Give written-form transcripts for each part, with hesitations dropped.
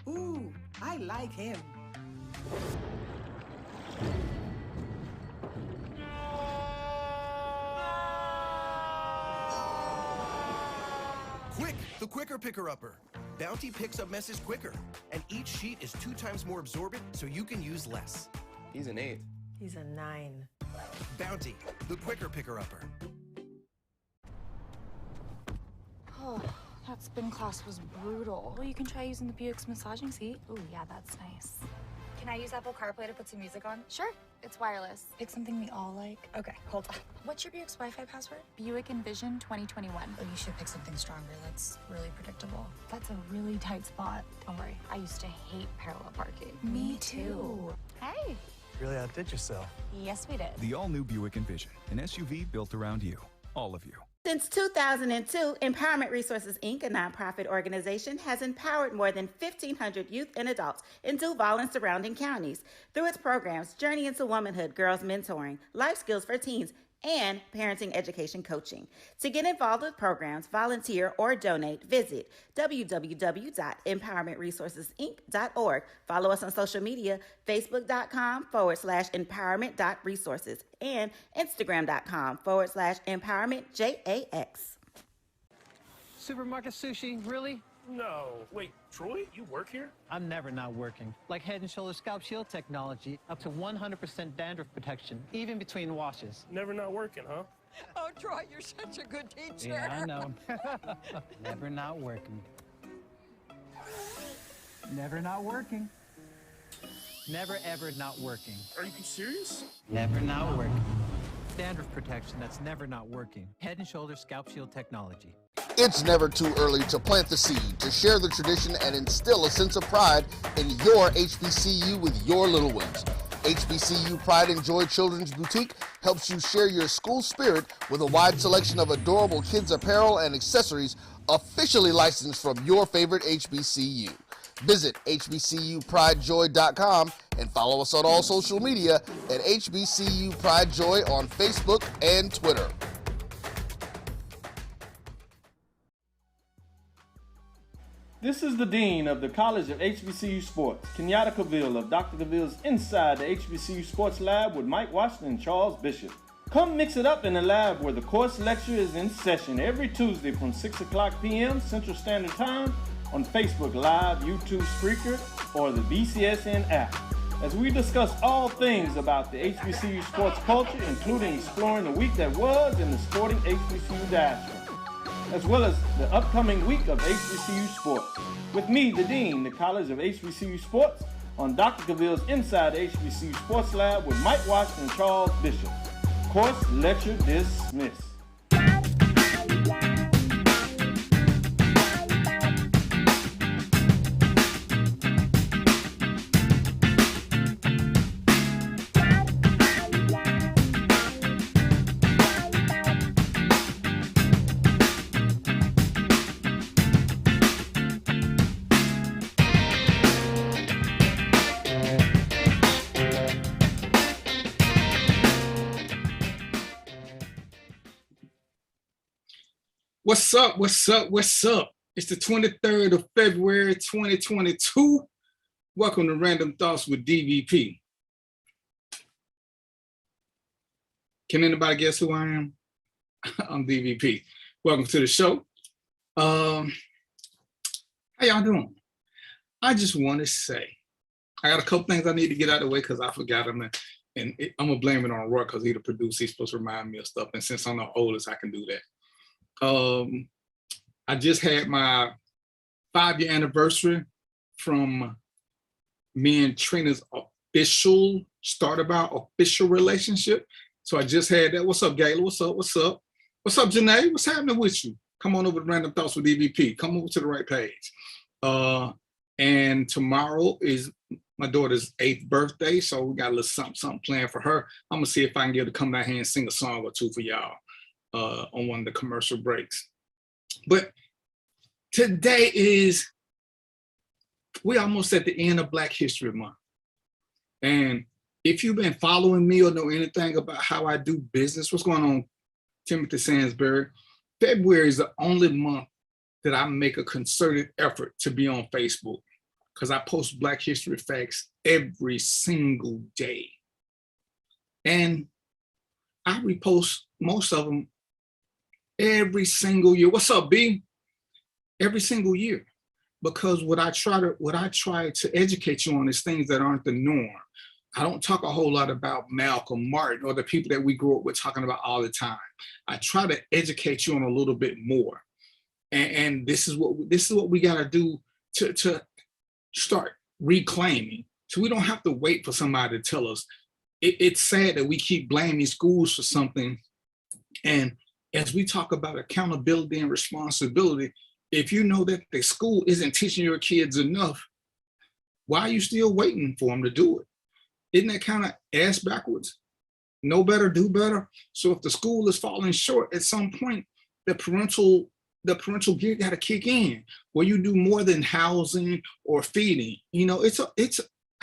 Ooh, I like him. Quick, the quicker picker-upper. Bounty picks up messes quicker, and each sheet is 2 times more absorbent, so you can use less. He's an 8. He's a 9. Bounty, the quicker picker-upper. Oh, that spin class was brutal. Well, you can try using the Buick's massaging seat. Oh, yeah, that's nice. Can I use Apple CarPlay to put some music on? Sure, it's wireless. Pick something we all like. Okay, hold on. What's your Buick's Wi-Fi password? Buick Envision 2021. Oh, you should pick something stronger. That's really predictable. That's a really tight spot. Don't worry, I used to hate parallel parking. Me too. Hey. Really outdid yourself. Yes, we did. The all-new Buick Envision, an SUV built around you, all of you. Since 2002, Empowerment Resources, Inc., a nonprofit organization, has empowered more than 1,500 youth and adults in Duval and surrounding counties through its programs Journey into Womanhood, Girls Mentoring, Life Skills for Teens, and Parenting Education Coaching. To get involved with programs, volunteer, or donate, visit www.empowermentresourcesinc.org. Follow us on social media, facebook.com/empowerment.resources and instagram.com/empowermentJAX. Supermarket sushi, really? No. Wait, Troy, you work here? I'm never not working. Like Head & Shoulders Scalp Shield technology, up to 100% dandruff protection, even between washes. Never not working, huh? Oh, Troy, you're such a good teacher. Yeah, I know. Never not working. Never not working. Never ever not working. Are you serious? Never not working. Dandruff protection that's never not working. Head & Shoulders Scalp Shield technology. It's never too early to plant the seed, to share the tradition, and instill a sense of pride in your HBCU with your little ones. HBCU Pride and Joy Children's Boutique helps you share your school spirit with a wide selection of adorable kids' apparel and accessories officially licensed from your favorite HBCU. Visit hbcupridejoy.com and follow us on all social media at HBCU Pride Joy on Facebook and Twitter. This is the Dean of the College of HBCU Sports, Kenyatta Cavill of Dr. Cavill's Inside the HBCU Sports Lab with Mike Washington and Charles Bishop. Come mix it up in the lab where the course lecture is in session every Tuesday from 6 o'clock p.m. Central Standard Time on Facebook Live, YouTube Spreaker, or the BCSN app, as we discuss all things about the HBCU sports culture, including exploring the week that was in the sporting HBCU diaspora, as well as the upcoming week of HBCU sports. With me, the Dean, the College of HBCU Sports, on Dr. Cavill's Inside the HBCU Sports Lab with Mike Washington and Charles Bishop. Course lecture dismissed. What's up? What's up? What's up? It's the 23rd of February, 2022. Welcome to Random Thoughts with DVP. Can anybody guess who I am? I'm DVP. Welcome to the show. How y'all doing? I just want to say, I got a couple things I need to get out of the way because I forgot them. And I'm going to blame it on Roy because he's the producer. He's supposed to remind me of stuff. And since I'm the oldest, I can do that. I just had my 5-year anniversary from me and Trina's official relationship. So I just had that. What's up, Gayla? What's up? What's up? What's up, Janae? What's happening with you? Come on over to Random Thoughts with DVP. Come over to the right page. And tomorrow is my daughter's 8th birthday. So we got a little something planned for her. I'm gonna see if I can get her to come down here and sing a song or two for y'all. On one of the commercial breaks. But today we almost at the end of Black History Month. And if you've been following me or know anything about how I do business, what's going on, Timothy Sansbury? February is the only month that I make a concerted effort to be on Facebook. because I post Black History Facts every single day. And I repost most of them every single year. What's up, B? Every single year. Because what I try to educate you on is things that aren't the norm. I don't talk a whole lot about Malcolm, Martin, or the people that we grew up with talking about all the time. I try to educate you on a little bit more. And this is what we gotta do to start reclaiming. So we don't have to wait for somebody to tell us. It's sad that we keep blaming schools for something. And as we talk about accountability and responsibility, if you know that the school isn't teaching your kids enough, why are you still waiting for them to do it? Isn't that kind of ass backwards? Know better, do better. So if the school is falling short at some point, the parental gear got to kick in, where you do more than housing or feeding. You know,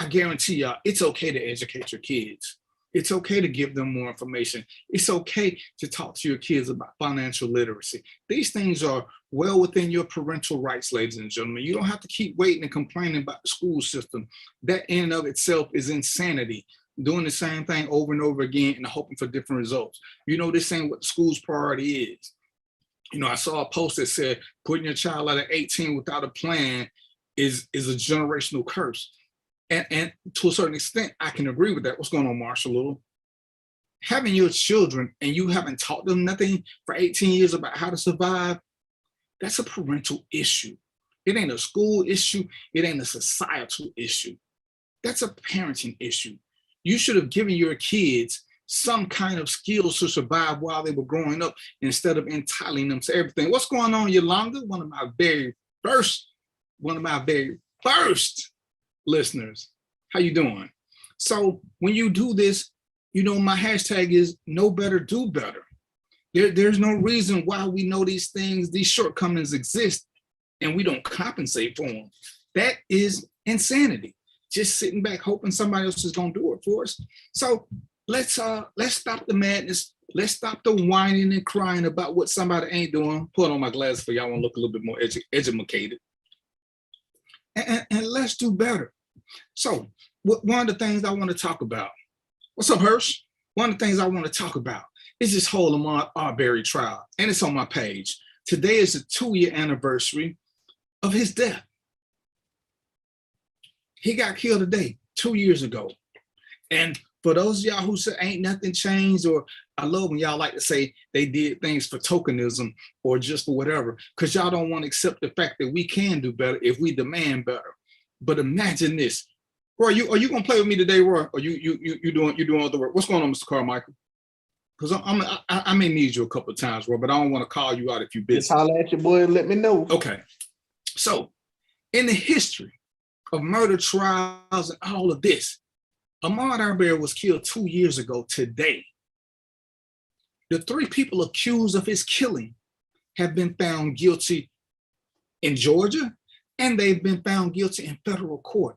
I guarantee y'all, it's okay to educate your kids. It's okay to give them more information. It's okay to talk to your kids about financial literacy. These things are well within your parental rights, ladies and gentlemen. You don't have to keep waiting and complaining about the school system. That in and of itself is insanity. Doing the same thing over and over again and hoping for different results. You know, this ain't what the school's priority is. You know, I saw a post that said, putting your child out at 18 without a plan is a generational curse. And to a certain extent, I can agree with that. What's going on, Marshall Little? Having your children and you haven't taught them nothing for 18 years about how to survive, that's a parental issue. It ain't a school issue. It ain't a societal issue. That's a parenting issue. You should have given your kids some kind of skills to survive while they were growing up instead of entitling them to everything. What's going on, Yolanda? One of my very first listeners. How you doing? So when you do this, you know, my hashtag is know better, do better. There's no reason why we know these things, these shortcomings exist, and we don't compensate for them. That is insanity. Just sitting back hoping somebody else is going to do it for us. So let's stop the madness. Let's stop the whining and crying about what somebody ain't doing. Put on my glasses for y'all want to look a little bit more educated. And let's do better. So one of the things I want to talk about, what's up, Hirsch? One of the things I want to talk about is this whole Ahmaud Arbery trial, and it's on my page. Today is the 2-year anniversary of his death. He got killed today, 2 years ago. And for those of y'all who say ain't nothing changed, or I love when y'all like to say they did things for tokenism or just for whatever, because y'all don't want to accept the fact that we can do better if we demand better. But imagine this. Roy, are you gonna play with me today, Roy? Or you doing other work? What's going on, Mr. Carmichael? Because I may need you a couple of times, Roy, but I don't want to call you out if you're busy. Just holler at your boy and let me know. Okay. So in the history of murder trials and all of this, Ahmaud Arbery was killed 2 years ago today. The 3 people accused of his killing have been found guilty in Georgia, and they've been found guilty in federal court.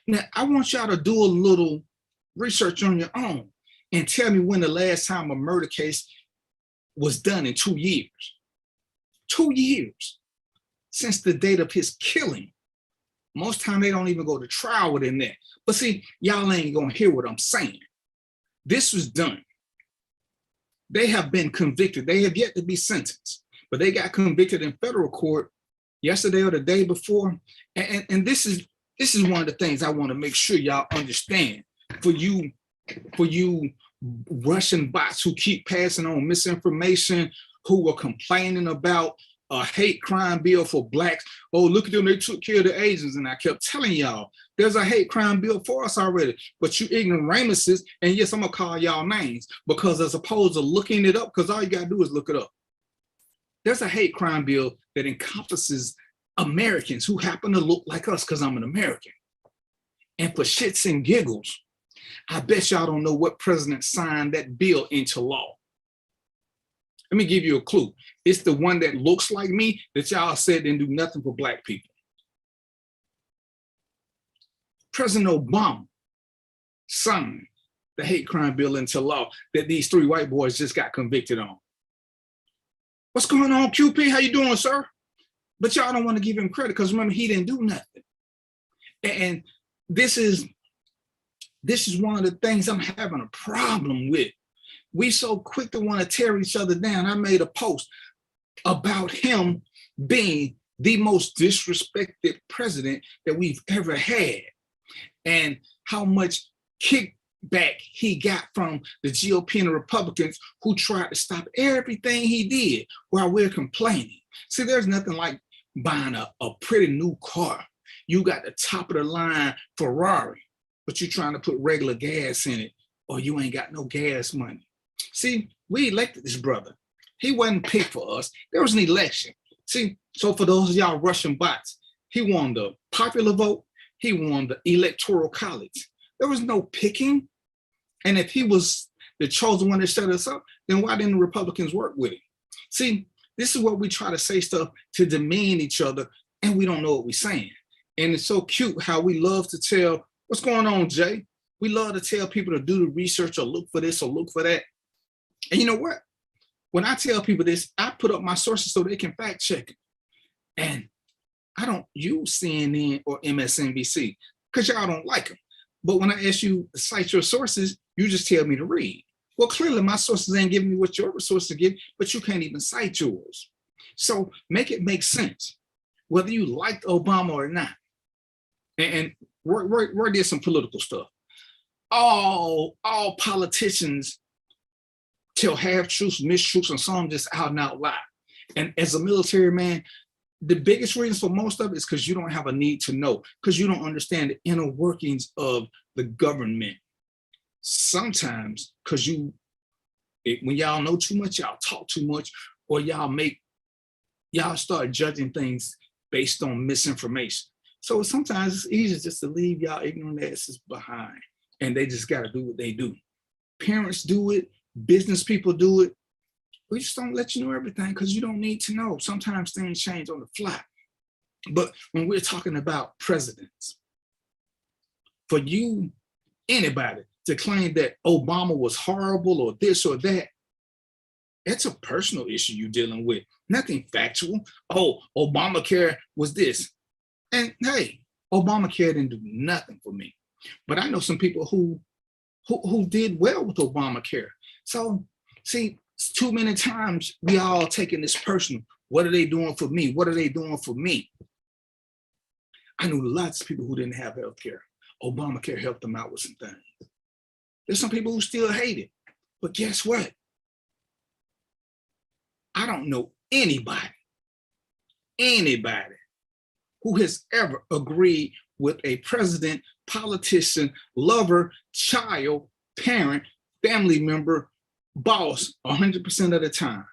Now, I want y'all to do a little research on your own and tell me when the last time a murder case was done in 2 years. 2 years since the date of his killing. Most time they don't even go to trial within that. But see, y'all ain't gonna hear what I'm saying. This was done. They have been convicted. They have yet to be sentenced, but they got convicted in federal court yesterday or the day before. And this is one of the things I want to make sure y'all understand. For you Russian bots who keep passing on misinformation, who are complaining about a hate crime bill for blacks. Oh, look at them, they took care of the Asians. And I kept telling y'all, there's a hate crime bill for us already. But you ignoramuses, and yes, I'm gonna call y'all names, because as opposed to looking it up, because all you gotta do is look it up. There's a hate crime bill that encompasses Americans who happen to look like us, because I'm an American. And for shits and giggles, I bet y'all don't know what president signed that bill into law. Let me give you a clue. It's the one that looks like me that y'all said didn't do nothing for black people. President Obama signed the hate crime bill into law that these 3 white boys just got convicted on. What's going on, QP? How you doing, sir? But y'all don't want to give him credit because remember, he didn't do nothing. And this is one of the things I'm having a problem with. We so quick to want to tear each other down. I made a post about him being the most disrespected president that we've ever had, and how much kickback he got from the GOP and the Republicans who tried to stop everything he did while we're complaining. See, there's nothing like buying a pretty new car. You got the top of the line Ferrari, but you're trying to put regular gas in it, or you ain't got no gas money. See, we elected this brother. He wasn't picked for us. There was an election. See, so for those of y'all Russian bots, he won the popular vote. He won the electoral college. There was no picking. And if he was the chosen one to set us up, then why didn't the Republicans work with him? See, this is what we try to say stuff to demean each other, and we don't know what we're saying. And it's so cute how we love to tell, what's going on, Jay? We love to tell people to do the research or look for this or look for that. And you know what? When I tell people this, I put up my sources so they can fact check it. And I don't use CNN or MSNBC because y'all don't like them. But when I ask you to cite your sources, you just tell me to read. Well, clearly my sources ain't giving me what your sources give, but you can't even cite yours. So make it make sense, whether you liked Obama or not. And Roy did some political stuff. All politicians tell half truths, mistruths, and some just out and out lie. And as a military man, the biggest reason for most of it is because you don't have a need to know, because you don't understand the inner workings of the government. Sometimes, because when y'all know too much, y'all talk too much, or y'all start judging things based on misinformation. So sometimes it's easier just to leave y'all ignorant asses behind, and they just got to do what they do. Parents do it, business people do it. We just don't let you know everything because you don't need to know. Sometimes things change on the fly. But when we're talking about presidents, for you, anybody, to claim that Obama was horrible or this or that, it's a personal issue you're dealing with, nothing factual. Oh, Obamacare was this. And hey, Obamacare didn't do nothing for me. But I know some people who did well with Obamacare. So, see, too many times we all taking this personal. What are they doing for me? What are they doing for me? I knew lots of people who didn't have health care. Obamacare helped them out with some things. There's some people who still hate it. But guess what? I don't know anybody who has ever agreed with a president, politician, lover, child, parent, family member, boss 100% of the time.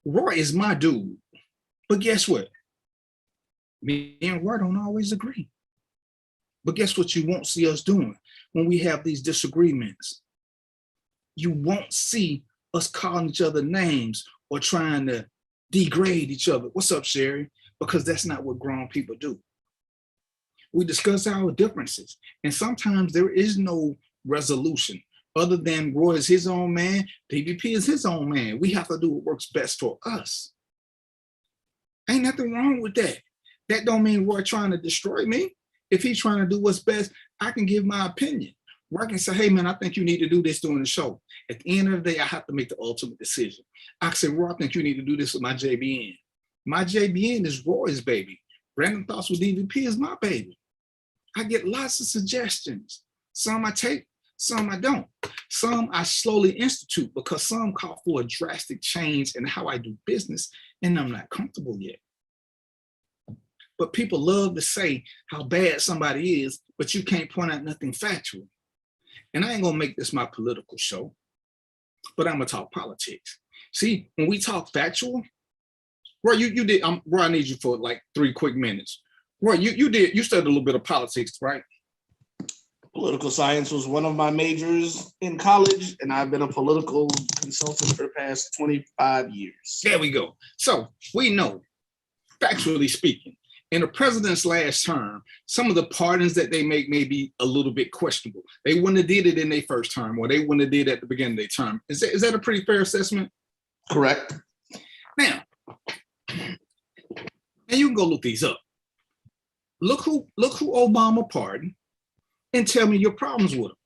Roy is my dude. But guess what? Me and Roy don't always agree. But guess what you won't see us doing when we have these disagreements? You won't see us calling each other names or trying to degrade each other. What's up, Sherry? Because that's not what grown people do. We discuss our differences, and sometimes there is no resolution other than Roy is his own man, DVP is his own man. We have to do what works best for us. Ain't nothing wrong with that. That don't mean Roy trying to destroy me. If he's trying to do what's best, I can give my opinion. Roy can say, hey man, I think you need to do this during the show. At the end of the day, I have to make the ultimate decision. I can say, Roy, I think you need to do this with my JBN. My JBN is Roy's baby. Random Thoughts with DVP is my baby. I get lots of suggestions. Some I take, some I don't. Some I slowly institute because some call for a drastic change in how I do business, and I'm not comfortable yet. But people love to say how bad somebody is, but you can't point out nothing factual. And I ain't gonna make this my political show, but I'm gonna talk politics. See, when we talk factual, Roy, you did, Roy, I need you for like 3 quick minutes. Roy, you studied a little bit of politics, right? Political science was one of my majors in college, and I've been a political consultant for the past 25 years. There we go. So we know, factually speaking, in the president's last term, some of the pardons that they make may be a little bit questionable. They wouldn't have did it in their first term, or they wouldn't have did it at the beginning of their term. Is that a pretty fair assessment? Correct. Now, and you can go look these up. look who Obama pardoned and tell me your problems with him.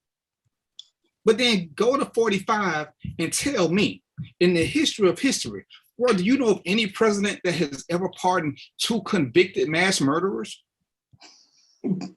But then go to 45 and tell me in the history of history, well, do you know of any president that has ever pardoned 2 convicted mass murderers?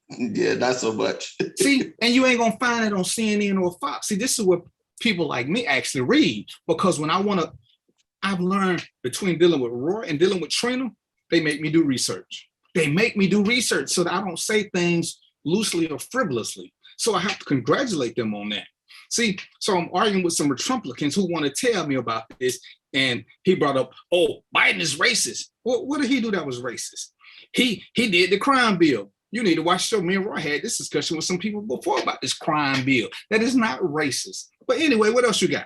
Yeah, not so much. See, and you ain't gonna find it on CNN or Fox. See, this is what people like me actually read, because when I've learned between dealing with Roy and dealing with Trina, they make me do research. They make me do research so that I don't say things loosely or frivolously. So I have to congratulate them on that. See, so I'm arguing with some Trumplicans who want to tell me about this, and he brought up, oh, Biden is racist. Well, what did he do that was racist? He did the crime bill. You need to watch the show. Me and Roy had this discussion with some people before about this crime bill. That is not racist. But anyway, what else you got?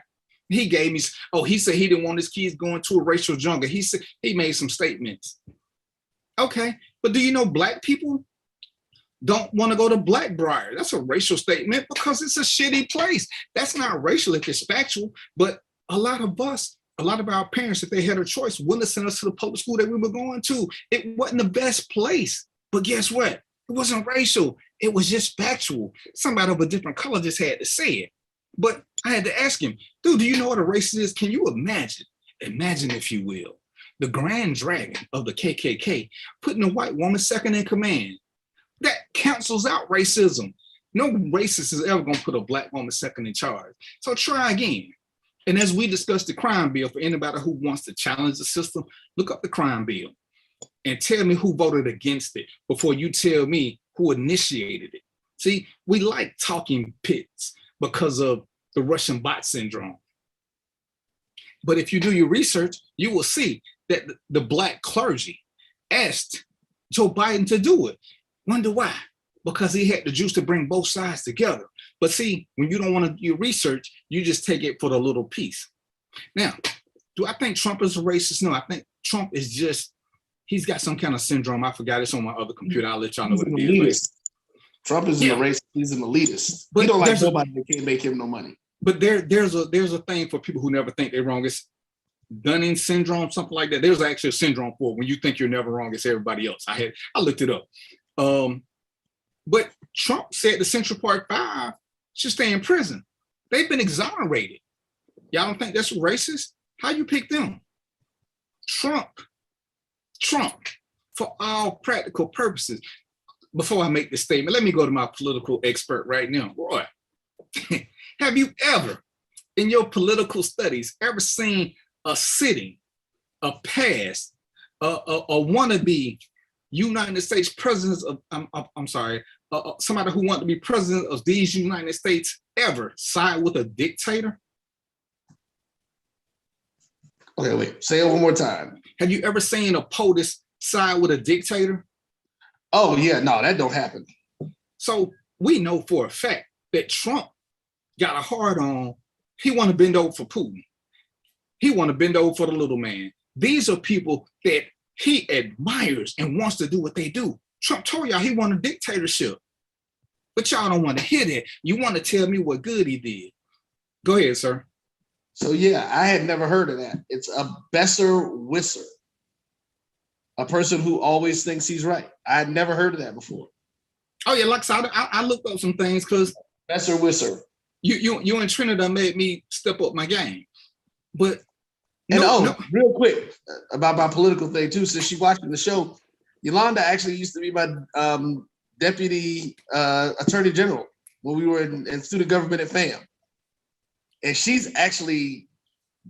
He gave me, he said he didn't want his kids going to a racial jungle. He said he made some statements. Okay, but do you know black people don't want to go to Blackbriar? That's a racial statement because it's a shitty place. That's not racial if it's factual, but a lot of our parents, if they had a choice, wouldn't have sent us to the public school that we were going to. It wasn't the best place, but guess what? It wasn't racial. It was just factual. Somebody of a different color just had to say it. But I had to ask him, dude, do you know what a racist is? Can you imagine, if you will, the grand dragon of the KKK putting a white woman second in command? That cancels out racism. No racist is ever going to put a black woman second in charge. So try again. And as we discussed the crime bill, for anybody who wants to challenge the system, look up the crime bill and tell me who voted against it before you tell me who initiated it. See, we like talking pits because of the Russian bot syndrome. But if you do your research, you will see that the black clergy asked Joe Biden to do it. Wonder why? Because he had the juice to bring both sides together. But see, when you don't want to do your research, you just take it for the little piece. Now, do I think Trump is a racist? No, I think Trump is just, he's got some kind of syndrome. I forgot, it's on my other computer. I'll let y'all know what it is. Trump isn't a racist, he's an elitist. But he don't like nobody that can't make him no money. But there's a thing for people who never think they're wrong. It's Dunning syndrome, something like that. There's actually a syndrome for it. When you think you're never wrong, it's everybody else. I looked it up. But Trump said the Central Park Five should stay in prison. They've been exonerated. Y'all don't think that's racist? How you pick them? Trump, for all practical purposes. Before I make this statement, let me go to my political expert right now. Roy, have you ever, in your political studies, ever seen a sitting, a past, a wannabe United States presidents of, somebody who wanted to be president of these United States ever side with a dictator? Okay, wait, say it one more time. Have you ever seen a POTUS side with a dictator? Oh yeah, no, that don't happen. So we know for a fact that Trump got a hard on. He want to bend over for Putin. He want to bend over for the little man. These are people that he admires and wants to do what they do. Trump told y'all he want a dictatorship, but y'all don't want to hear that. You want to tell me what good he did. Go ahead, sir. So yeah, I had never heard of that. It's a Besser Wisser, a person who always thinks he's right. I had never heard of that before. Oh yeah, like I said, I looked up some things because Besser Wisser. You and Trinidad made me step up my game. But real quick about my political thing too, since she's watching the show, Yolanda actually used to be my deputy attorney general when we were in student government at FAM. And she's actually,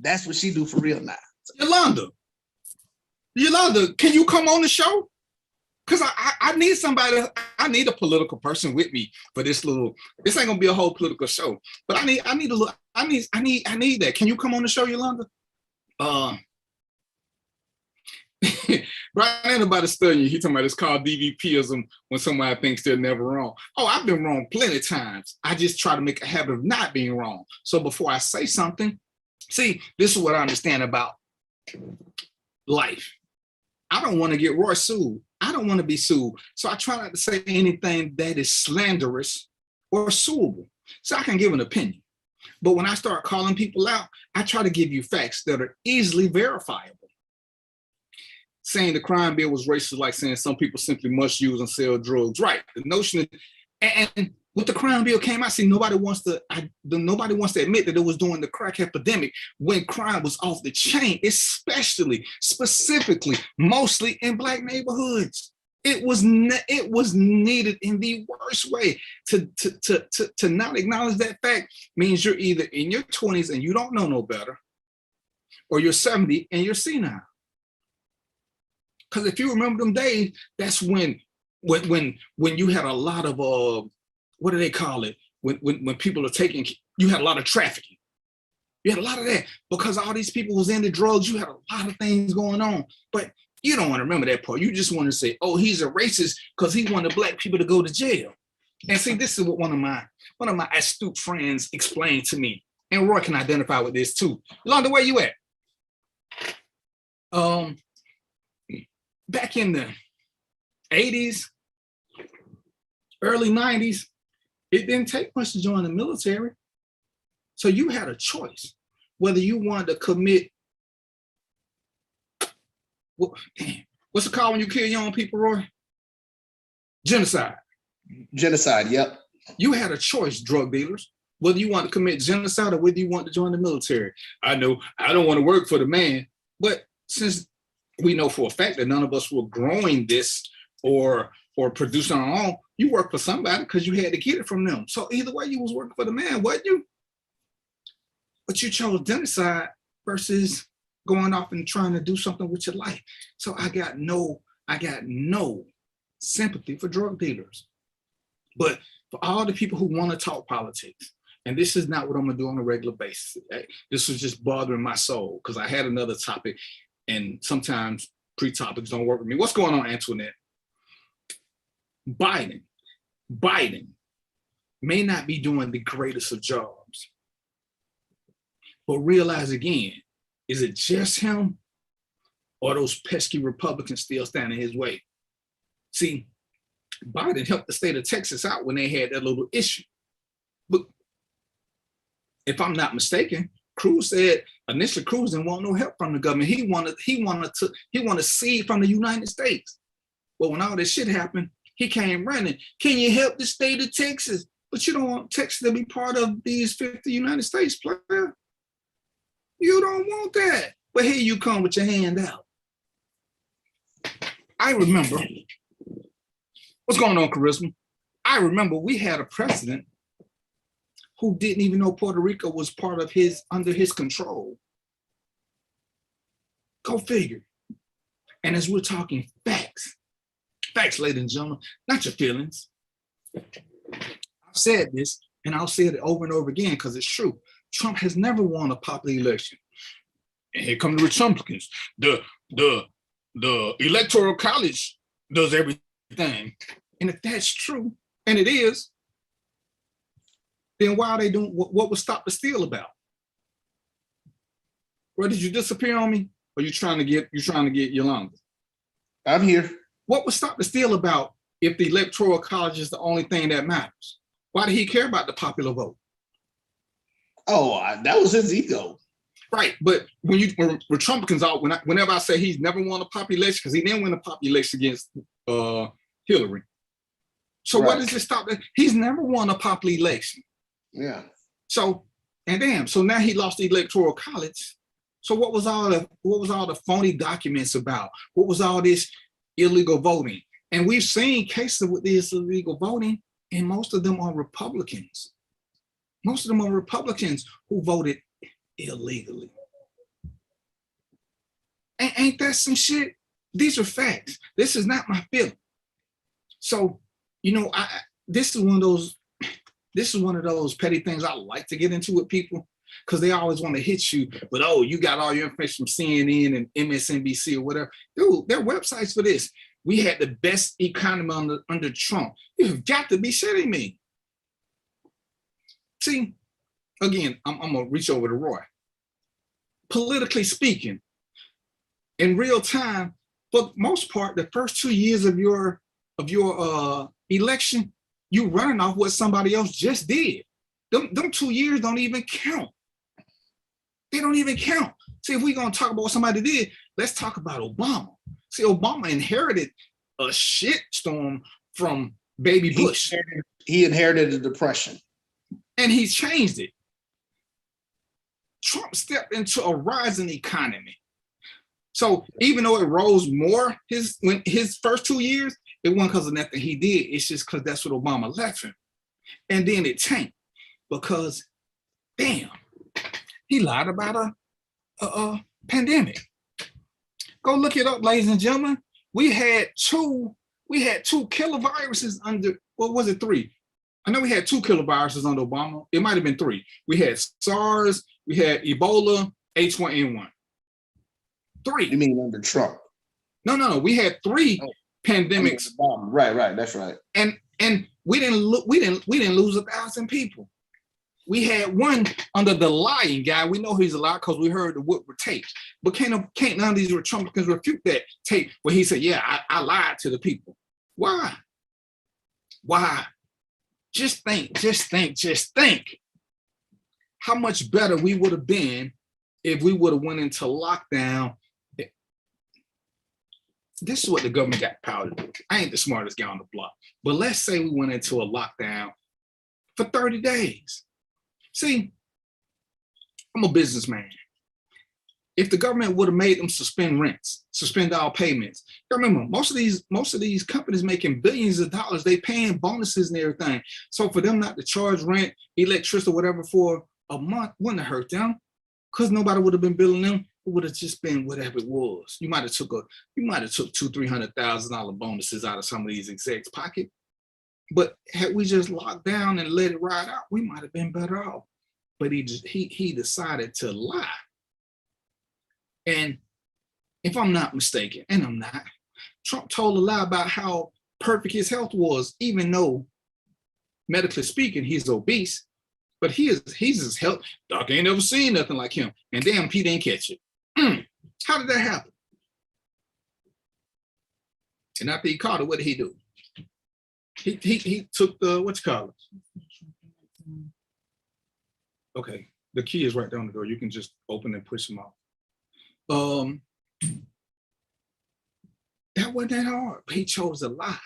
that's what she do for real now. Yolanda, can you come on the show? Because I need somebody, I need a political person with me for this ain't gonna be a whole political show, but I need that. Can you come on the show, Yolanda? Right now, about to study you. He talking about it's called DVPism when somebody thinks they're never wrong. Oh, I've been wrong plenty of times. I just try to make a habit of not being wrong. So before I say something, see, this is what I understand about life. I don't want to get Roy sued. I don't want to be sued. So I try not to say anything that is slanderous or suable. So I can give an opinion. But when I start calling people out, I try to give you facts that are easily verifiable. saying the crime bill was racist, like saying some people simply must use and sell drugs. Right. The notion of, and with the crime bill came out, see, nobody wants to admit that it was during the crack epidemic when crime was off the chain, specifically, mostly in Black neighborhoods. It was needed in the worst way. To not acknowledge that fact means you're either in your 20s and you don't know no better, or you're 70 and you're senile. Because if you remember them days, that's when you had a lot of what do they call it? When people are taking, you had a lot of trafficking. You had a lot of that because all these people was into drugs. You had a lot of things going on, but you don't want to remember that part. You just want to say, oh, he's a racist because he wanted Black people to go to jail. And see, this is what one of my astute friends explained to me. And Roy can identify with this too. Londa, where you at? Back in the 80s, early 90s, it didn't take much to join the military. So you had a choice whether you wanted to commit, what's it called when you kill your own people, Roy? Genocide. Genocide, yep. You had a choice, drug dealers, whether you want to commit genocide or whether you want to join the military. I know I don't want to work for the man, but since we know for a fact that none of us were growing this or producing our own, you work for somebody because you had to get it from them. So either way, you was working for the man, wasn't you? But you chose genocide versus going off and trying to do something with your life. So I got no sympathy for drug dealers. But for all the people who want to talk politics, and this is not what I'm gonna do on a regular basis. This was just bothering my soul because I had another topic, and sometimes pre-topics don't work with me. What's going on, Antoinette? Biden may not be doing the greatest of jobs, but realize again, is it just him or those pesky Republicans still standing his way? See, Biden helped the state of Texas out when they had that little issue. But if I'm not mistaken, Cruz said initially Cruz didn't want no help from the government. He wanted to seed from the United States. But when all this shit happened, he came running. Can you help the state of Texas? But you don't want Texas to be part of these 50 United States, player. You don't want that. But here you come with your hand out. I remember, what's going on, Charisma? I remember we had a president who didn't even know Puerto Rico was part of under his control. Go figure. And as we're talking facts, ladies and gentlemen, not your feelings. I've said this, and I'll say it over and over again because it's true. Trump has never won a popular election. And here come the Republicans. The Electoral College does everything. And if that's true, and it is, then why are they doing what was Stop the Steal about? Where did you disappear on me? Or you trying to get Yolanda? I'm here. What was Stop the Steal about if the Electoral College is the only thing that matters? Why did he care about the popular vote? Oh, that was his ego. Right, but when Republicans out, whenever I say he's never won a popular election, because he didn't win a popular election against Hillary. So what does it stop? He's never won a popular election. Yeah. So so now he lost the Electoral College. So what was all the phony documents about? What was all this illegal voting? And we've seen cases with this illegal voting, and most of them are Republicans. Most of them are Republicans who voted illegally. Ain't that some shit? These are facts. This is not my feeling. So, this is one of those petty things I like to get into with people because they always want to hit you with, oh, you got all your information from CNN and MSNBC or whatever. Dude, there are websites for this. We had the best economy under Trump. You've got to be shitting me. See, again, I'm gonna reach over to Roy. Politically speaking, in real time, for the most part, the first 2 years of your election, you running off what somebody else just did. Them 2 years don't even count. They don't even count. See, if we're gonna talk about what somebody did, let's talk about Obama. See, Obama inherited a shitstorm from baby Bush. He inherited the depression. And he changed it. Trump stepped into a rising economy. So even though it rose more his first 2 years, it wasn't because of nothing he did. It's just because that's what Obama left him. And then it tanked because, damn, he lied about a pandemic. Go look it up, ladies and gentlemen. We had two killer viruses under, what was it, 3? I know we had 2 killer viruses under Obama. It might have been 3. We had SARS, we had Ebola, H1N1. 3. You mean under Trump? No. We had 3 pandemics. Right. That's right. And we didn't lose 1,000 people. We had one under the lying guy. We know he's a lie because we heard the Woodward tape. But can't none of these Republicans refute that tape where he said, yeah, I lied to the people. Why? Just think how much better we would have been if we would have went into lockdown. This is what the government got power to do. I ain't the smartest guy on the block, but let's say we went into a lockdown for 30 days. See, I'm a businessman. If the government would have made them suspend rents, suspend all payments, remember, most of these companies making billions of dollars, they paying bonuses and everything. So for them not to charge rent, electricity, whatever for a month wouldn't have hurt them, because nobody would have been billing them. It would have just been whatever it was. You might have took $200,000-$300,000 bonuses out of some of these execs' pocket. But had we just locked down and let it ride out, we might have been better off. But he decided to lie. And if I'm not mistaken, and I'm not, Trump told a lie about how perfect his health was, even though medically speaking, he's obese, but he's his health. Doc ain't never seen nothing like him. And damn, Pete didn't catch it. How did that happen? And after he caught it, what did he do? He took the, what you call it? Okay, the key is right down the door. You can just open and push them off. That wasn't that hard, but he chose a lie.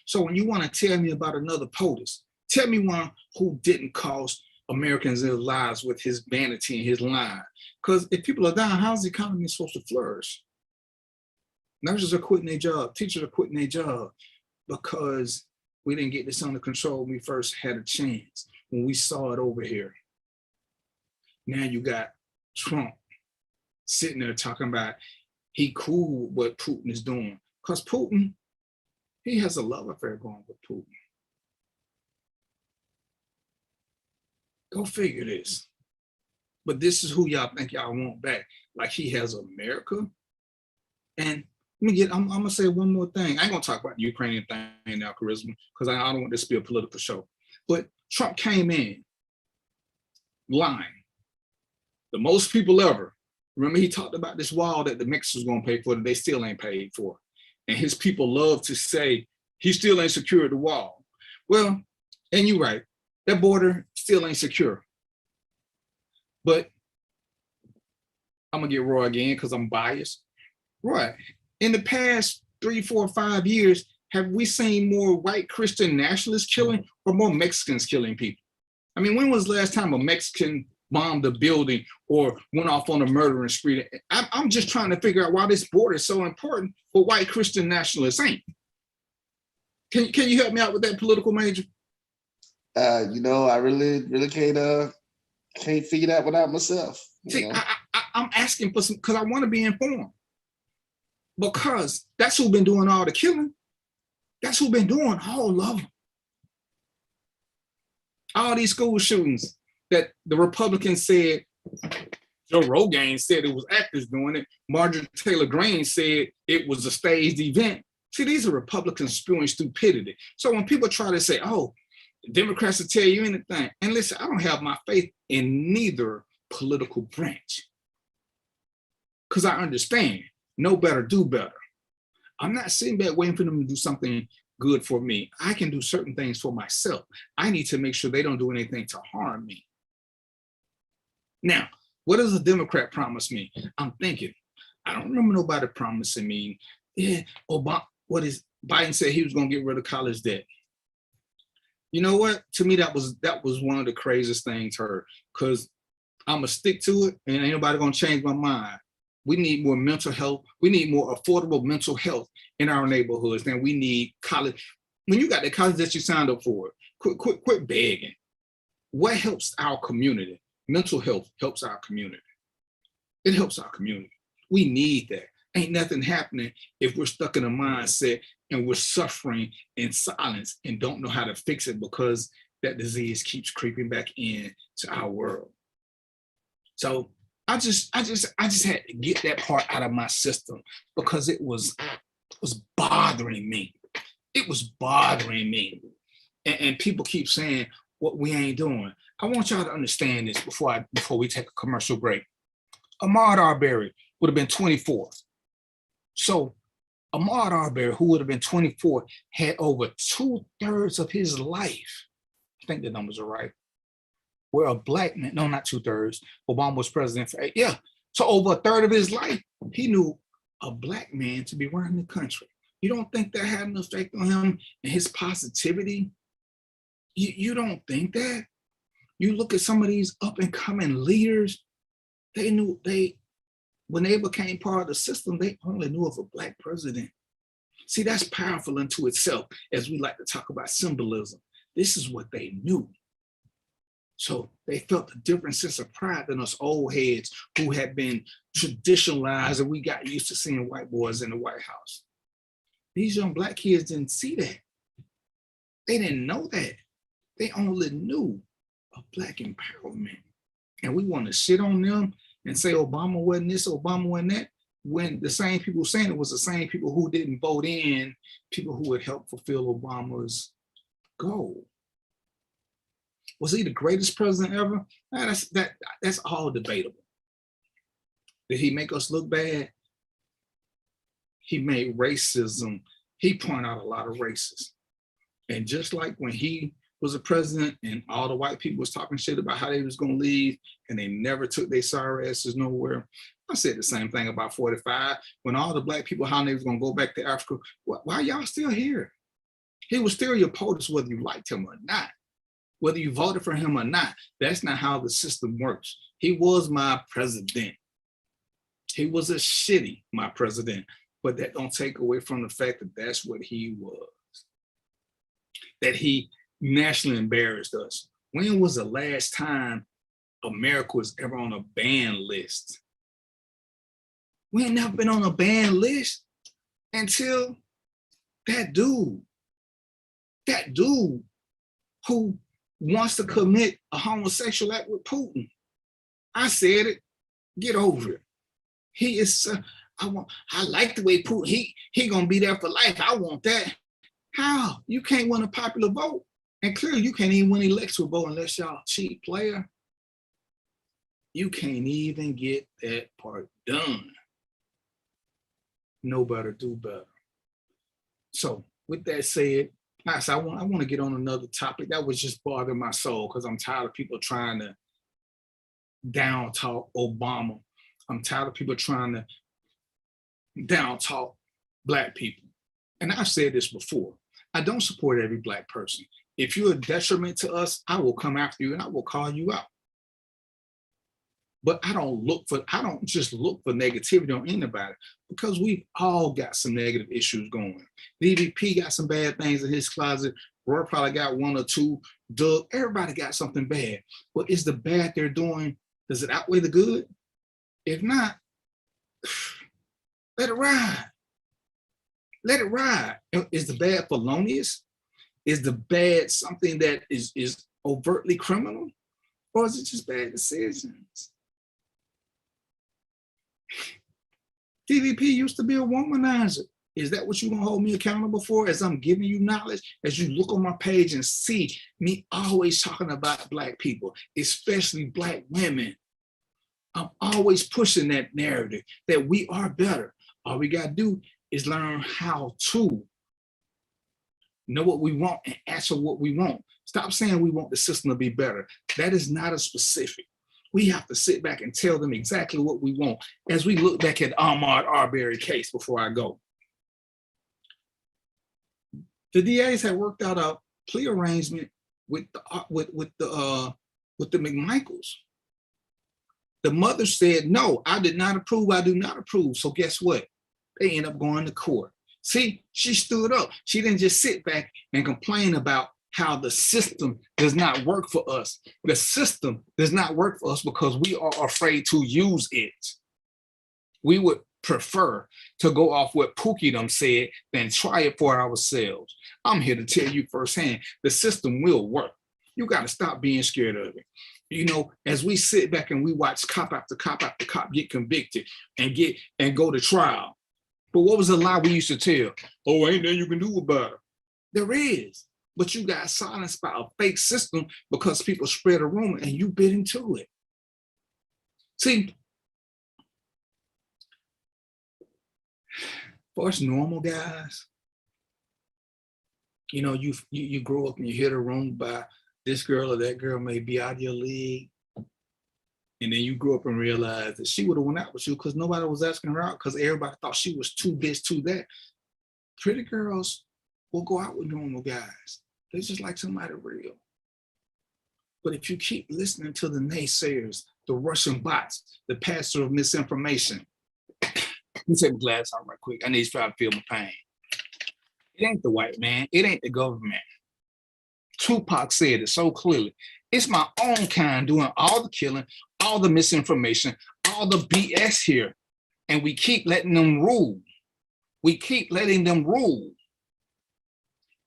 So when you want to tell me about another POTUS, tell me one who didn't cost Americans their lives with his vanity and his lying. Because if people are dying, how's the economy supposed to flourish? Nurses are quitting their job, teachers are quitting their job because we didn't get this under control when we first had a chance, when we saw it over here. Now you got Trump sitting there talking about he cool with what Putin is doing. Because Putin, he has a love affair going with Putin. Go figure this. But this is who y'all think y'all want back. Like he has America. And I'm gonna say one more thing. I ain't gonna talk about the Ukrainian thing now, Charisma, because I don't want this to be a political show. But Trump came in lying. The most people ever. Remember, he talked about this wall that the Mexicans gonna pay for that they still ain't paid for. And his people love to say he still ain't secured the wall. Well, and you're right, that border still ain't secure. But I'm gonna get Roy again because I'm biased. Roy, in the past 3, 4, 5 years, have we seen more white Christian nationalists killing or more Mexicans killing people? I mean, when was the last time a Mexican bombed a building or went off on a murdering spree? I'm just trying to figure out why this border is so important for white Christian nationalists ain't. Can you help me out with that, political major? I really can't figure that one out myself. See, I'm asking for some, because I want to be informed. Because that's who's been doing all the killing. That's who's been doing all of them. All these school shootings that the Republicans said, Joe Rogan said it was actors doing it. Marjorie Taylor Greene said it was a staged event. See, these are Republicans spewing stupidity. So when people try to say, oh, Democrats will tell you anything. And listen, I don't have my faith in neither political branch. Because I understand, know better, do better. I'm not sitting back waiting for them to do something good for me. I can do certain things for myself. I need to make sure they don't do anything to harm me. Now, what does a Democrat promise me? I'm thinking, I don't remember nobody promising me, yeah, Obama, Biden said he was gonna get rid of college debt. You know what? To me, that was one of the craziest things heard, because I'm gonna stick to it and ain't nobody gonna change my mind. We need more mental health. We need more affordable mental health in our neighborhoods than we need college. When you got the college that you signed up for, quit begging. What helps our community? Mental health helps our community. It helps our community. We need that. Ain't nothing happening if we're stuck in a mindset and we're suffering in silence and don't know how to fix it because that disease keeps creeping back in to our world. So I just had to get that part out of my system because it was bothering me. It was bothering me. And people keep saying what we ain't doing. I want y'all to understand this before we take a commercial break. Ahmaud Arbery would have been 24. So Ahmaud Arbery, who would have been 24, had over 2/3 of his life. I think the numbers are right. Where a black man, no, not 2/3. Obama was president for 8. Yeah. So over 1/3 of his life, he knew a black man to be running the country. You don't think that had an effect on him and his positivity? You don't think that? You look at some of these up and coming leaders, when they became part of the system, they only knew of a black president. See, that's powerful into itself, as we like to talk about symbolism. This is what they knew. So they felt a different sense of pride than us old heads who had been traditionalized and we got used to seeing white boys in the White House. These young black kids didn't see that. They didn't know that. They only knew of black empowerment. And we want to shit on them and say Obama wasn't this, Obama wasn't that, when the same people saying it was the same people who didn't vote in people who would help fulfill Obama's goal. Was he the greatest president ever? That's all debatable. Did he make us look bad? He made racism, he pointed out a lot of racists. And just like when he was a president and all the white people was talking shit about how they was gonna leave and they never took their sorry asses nowhere, I said the same thing about 45. When all the black people, how they was gonna go back to Africa, why y'all still here? He was still your POTUS whether you liked him or not. Whether you voted for him or not, that's not how the system works. He was my president. He was a shitty, my president, but that don't take away from the fact that that's what he was. That he nationally embarrassed us. When was the last time America was ever on a ban list? We ain't never been on a ban list until that dude who wants to commit a homosexual act with Putin. I said it, get over it. He is, I like the way Putin, he gonna be there for life. I want that. How? You can't win a popular vote. And clearly you can't even win an electoral vote unless y'all cheap player. You can't even get that part done. Know better, do better. So with that said, I want to get on another topic that was just bothering my soul because I'm tired of people trying to down talk Obama. I'm tired of people trying to down talk black people. And I've said this before. I don't support every black person. If you're a detriment to us, I will come after you and I will call you out. But I don't just look for negativity on anybody because we've all got some negative issues going. DVP got some bad things in his closet. Roy probably got one or two. Doug, everybody got something bad. But is the bad they're doing, does it outweigh the good? If not, let it ride. Let it ride. Is the bad felonious? Is the bad something that is overtly criminal? Or is it just bad decisions? DVP used to be a womanizer. Is that what you're gonna hold me accountable for as I'm giving you knowledge? As you look on my page and see me always talking about black people, especially black women. I'm always pushing that narrative that we are better. All we gotta do is learn how to know what we want and ask for what we want. Stop saying we want the system to be better. That is not a specific. We have to sit back and tell them exactly what we want. As we look back at Ahmaud Arbery case before I go, the DAs had worked out a plea arrangement with the McMichaels. The mother said, no, I did not approve. I do not approve. So guess what? They end up going to court. See, she stood up. She didn't just sit back and complain about how the system does not work for us. The system does not work for us because we are afraid to use it. We would prefer to go off what Pookie them said than try it for ourselves. I'm here to tell you firsthand, the system will work. You got to stop being scared of it. You know, as we sit back and we watch cop after cop after cop get convicted and go to trial. But what was the lie we used to tell? Oh, ain't nothing you can do about it. There is, but you got silenced by a fake system because people spread a rumor and you bit into it. See, for us normal guys, you know, you grow up and you hit a room by this girl or that girl may be out of your league. And then you grow up and realize that she would have went out with you because nobody was asking her out because everybody thought she was too this, too that. Pretty girls will go out with normal guys. They're just like somebody real. But if you keep listening to the naysayers, the Russian bots, the pastor of misinformation, let me take my glass off right quick. I need to try to feel my pain. It ain't the white man. It ain't the government. Tupac said it so clearly. It's my own kind doing all the killing, all the misinformation, all the BS here. And we keep letting them rule. We keep letting them rule.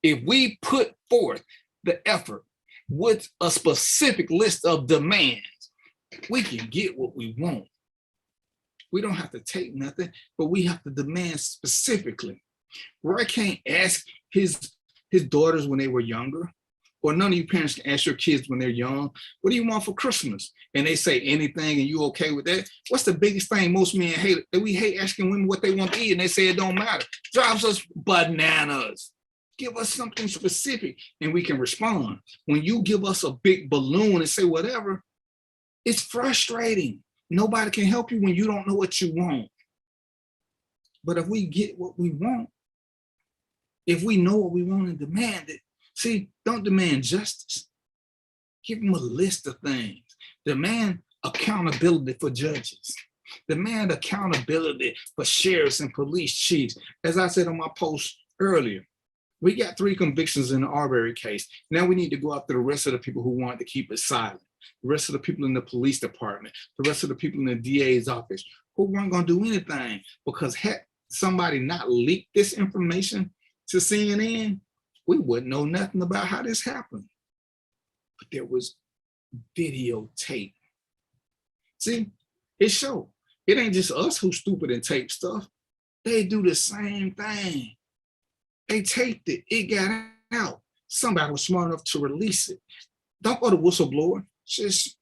If we put forth the effort with a specific list of demands, we can get what we want. We don't have to take nothing, but we have to demand specifically. Roy can't ask his daughters when they were younger, or none of you parents can ask your kids when they're young, what do you want for Christmas? And they say anything and you okay with that? What's the biggest thing most men hate? That we hate asking women what they want to eat and they say it don't matter. Drives us bananas. Give us something specific and we can respond. When you give us a big balloon and say whatever, it's frustrating. Nobody can help you when you don't know what you want. But if we get what we want, if we know what we want and demand it, see, don't demand justice. Give them a list of things. Demand accountability for judges. Demand accountability for sheriffs and police chiefs. As I said on my post earlier, we got 3 convictions in the Arbery case. Now we need to go after the rest of the people who want to keep it silent. The rest of the people in the police department, the rest of the people in the DA's office who weren't going to do anything because had somebody not leaked this information to CNN, we wouldn't know nothing about how this happened. But there was videotape. See, it showed. It ain't just us who's stupid and tape stuff. They do the same thing. They taped it. It got out. Somebody was smart enough to release it. Don't go to whistleblower. Just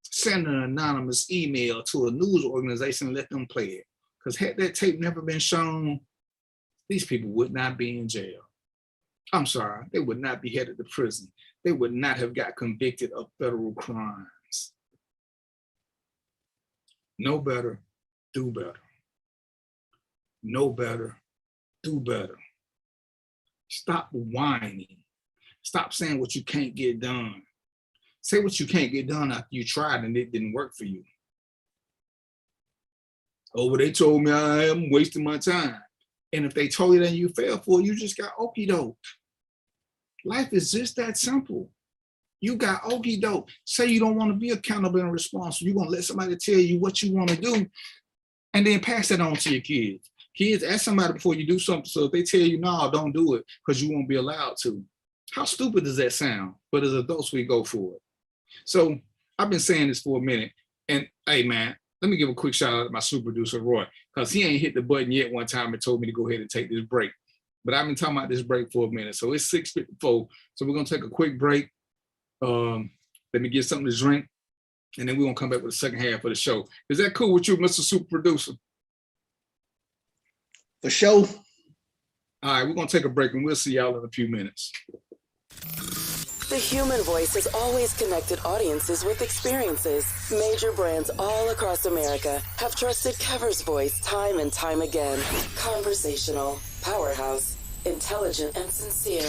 send an anonymous email to a news organization and let them play it. Because had that tape never been shown, these people would not be in jail. I'm sorry, they would not be headed to prison. They would not have got convicted of federal crimes. Know better, do better. Know better, do better. Stop whining. Stop saying what you can't get done. Say what you can't get done after you tried and it didn't work for you. Oh, well, they told me I am wasting my time. And if they told you that you failed for it, you just got okie doke. Life is just that simple. You got okie doke. Say you don't want to be accountable and responsible. You're going to let somebody tell you what you want to do and then pass that on to your kids. Kids, ask somebody before you do something. So if they tell you, no, don't do it because you won't be allowed to. How stupid does that sound? But as adults, we go for it. So I've been saying this for a minute. And hey, man, let me give a quick shout out to my super producer, Roy, because he ain't hit the button yet one time and told me to go ahead and take this break. But I've been talking about this break for a minute. So it's 6:54. So we're going to take a quick break. Let me get something to drink. And then we're going to come back with the second half of the show. Is that cool with you, Mr. Super Producer? For sure. All right, we're going to take a break and we'll see y'all in a few minutes. The human voice has always connected audiences with experiences. Major brands all across America have trusted Kever's voice time and time again. Conversational, powerhouse, intelligent, and sincere.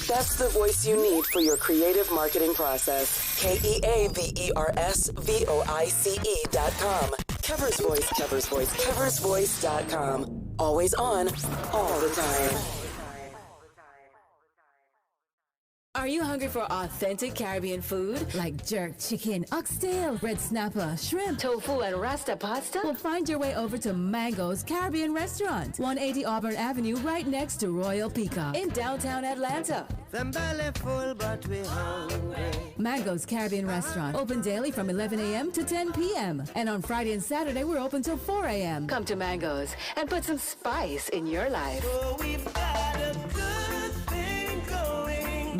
That's the voice you need for your creative marketing process. KeaversVoice.com. Kever's Voice, Kever's Voice, KeversVoice.com. Always on, all the time. Are you hungry for authentic Caribbean food like jerk chicken, oxtail, red snapper, shrimp, tofu, and rasta pasta? Well, find your way over to Mango's Caribbean Restaurant, 180 Auburn Avenue, right next to Royal Peacock in downtown Atlanta. Them belly full, but we hungry. Mango's Caribbean Restaurant, open daily from 11 a.m. to 10 p.m. And on Friday and Saturday, we're open till 4 a.m. Come to Mango's and put some spice in your life. Oh, we've got a good thing going.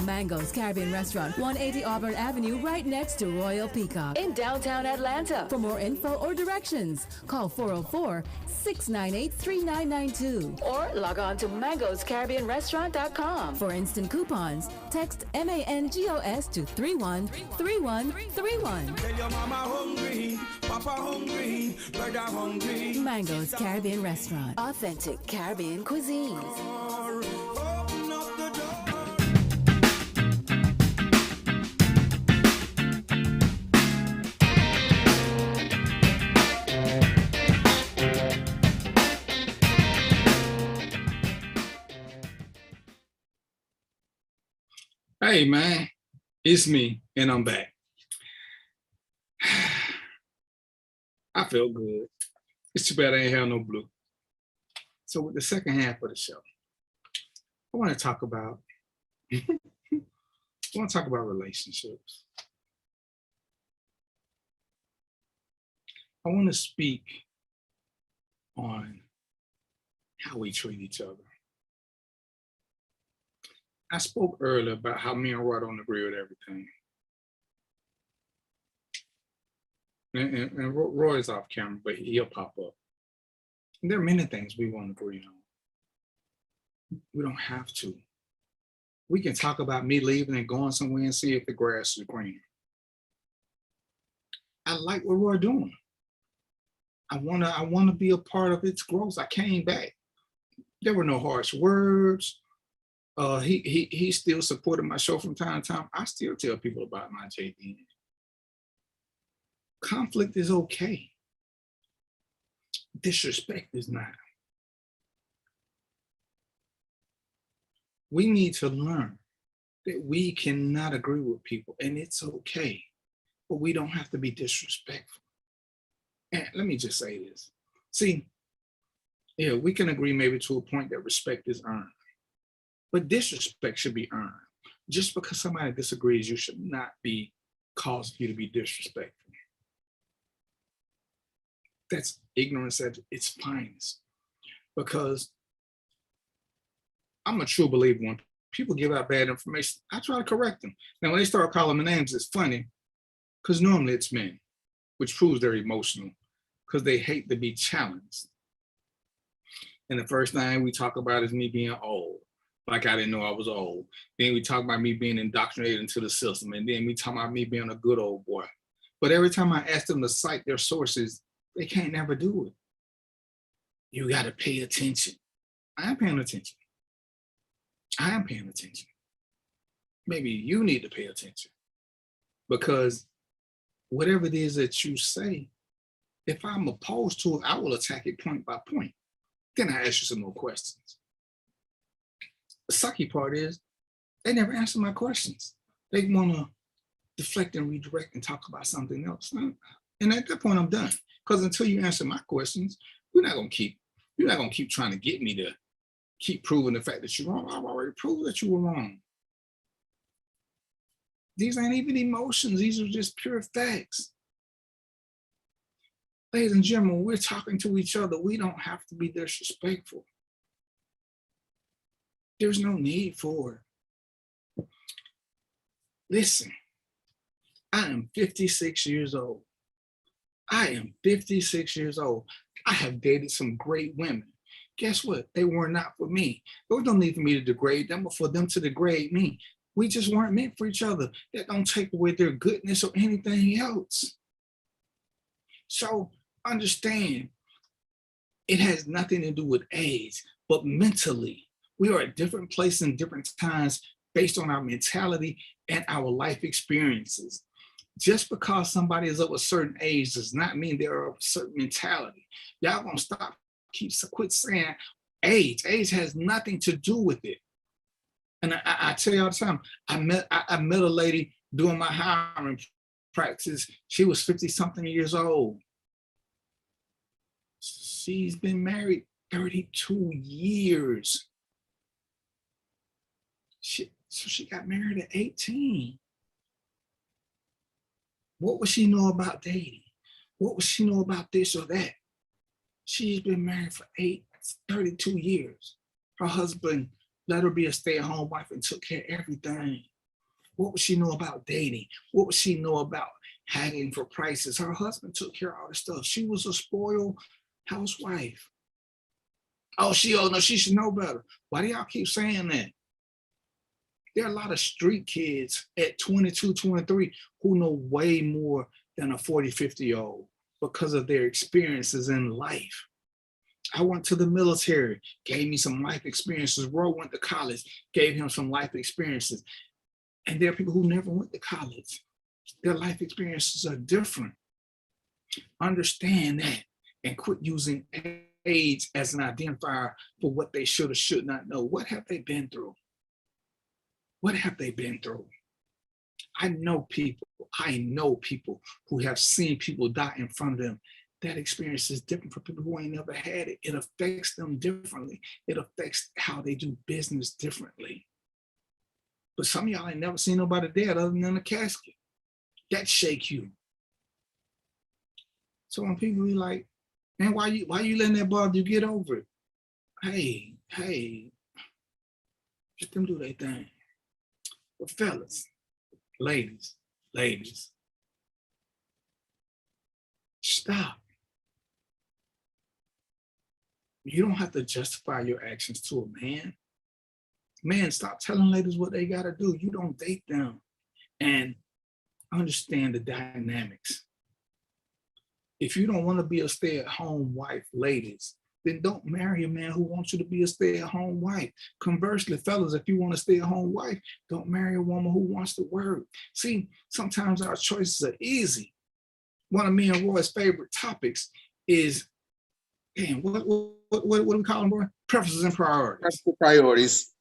Mango's Caribbean Restaurant, 180 Auburn Avenue, right next to Royal Peacock in downtown Atlanta. For more info or directions, call 404-698-3992 or log on to mangoscaribbeanrestaurant.com. For instant coupons, text MANGOS to 313131. Tell your mama hungry, papa hungry, brother hungry. Mango's Caribbean Restaurant, authentic Caribbean cuisines. Open up the door. Hey man, it's me and I'm back. I feel good. It's too bad I ain't have no blue. So with the second half of the show, I want to talk about relationships. I want to speak on how we treat each other. I spoke earlier about how me and Roy don't agree with everything. And Roy's off camera, but he'll pop up. And there are many things we won't agree on. We don't have to. We can talk about me leaving and going somewhere and see if the grass is green. I like what Roy doing. I wanna be a part of its growth. I came back. There were no harsh words. He still supported my show from time to time. I still tell people about my JD. Conflict is okay. Disrespect is not. We need to learn that we cannot agree with people, and it's okay, but we don't have to be disrespectful. And let me just say this. See, yeah, we can agree maybe to a point that respect is earned. But disrespect should be earned. Just because somebody disagrees, you should not be causing you to be disrespectful. That's ignorance at its finest. Because I'm a true believer when people give out bad information, I try to correct them. Now, when they start calling me names, it's funny, because normally it's men, which proves they're emotional, because they hate to be challenged. And the first thing we talk about is me being old. Like I didn't know I was old. Then we talk about me being indoctrinated into the system. And then we talk about me being a good old boy. But every time I ask them to cite their sources, they can't never do it. You got to pay attention. I am paying attention. I am paying attention. Maybe you need to pay attention. Because whatever it is that you say, if I'm opposed to it, I will attack it point by point. Then I ask you some more questions. The sucky part is they never answer my questions. They want to deflect and redirect and talk about something else. And at that point, I'm done. Because until you answer my questions, you're not gonna keep trying to get me to keep proving the fact that you're wrong. I've already proved that you were wrong. These ain't even emotions. These are just pure facts. Ladies and gentlemen, when we're talking to each other, we don't have to be disrespectful. There's no need for it. Listen, I am 56 years old. I am 56 years old. I have dated some great women. Guess what? They were not for me. There was no need for me to degrade them, but for them to degrade me. We just weren't meant for each other. That don't take away their goodness or anything else. So understand, it has nothing to do with age, but mentally. We are at different places and different times based on our mentality and our life experiences. Just because somebody is of a certain age does not mean they're of a certain mentality. Y'all gonna quit saying age. Age has nothing to do with it. And I tell you all the time, I met a lady doing my hiring practice. She was 50-something years old. She's been married 32 years. So she got married at 18. What would she know about dating? What would she know about this or that? She's been married for 32 years. Her husband let her be a stay-at-home wife and took care of everything. What would she know about dating? What would she know about haggling for prices? Her husband took care of all this stuff. She was a spoiled housewife. Oh, no, she should know better. Why do y'all keep saying that? There are a lot of street kids at 22, 23 who know way more than a 40, 50-year-old because of their experiences in life. I went to the military, gave me some life experiences. Roy went to college, gave him some life experiences. And there are people who never went to college. Their life experiences are different. Understand that and quit using age as an identifier for what they should or should not know. What have they been through? What have they been through? I know people who have seen people die in front of them. That experience is different for people who ain't never had it. It affects them differently. It affects how they do business differently. But some of y'all ain't never seen nobody dead other than a casket. That shake you. So when people be like, man, why you letting that bother you? Get over it. Hey, let them do their thing. But fellas, ladies, stop. You don't have to justify your actions to a man. Man, stop telling ladies what they gotta do. You don't date them. And understand the dynamics. If you don't want to be a stay-at-home wife, ladies, then don't marry a man who wants you to be a stay-at-home wife. Conversely, fellas, if you want a stay-at-home wife, don't marry a woman who wants to work. See, sometimes our choices are easy. One of me and Roy's favorite topics is, damn, what do we call them, Roy? Preferences and priorities. Priorities.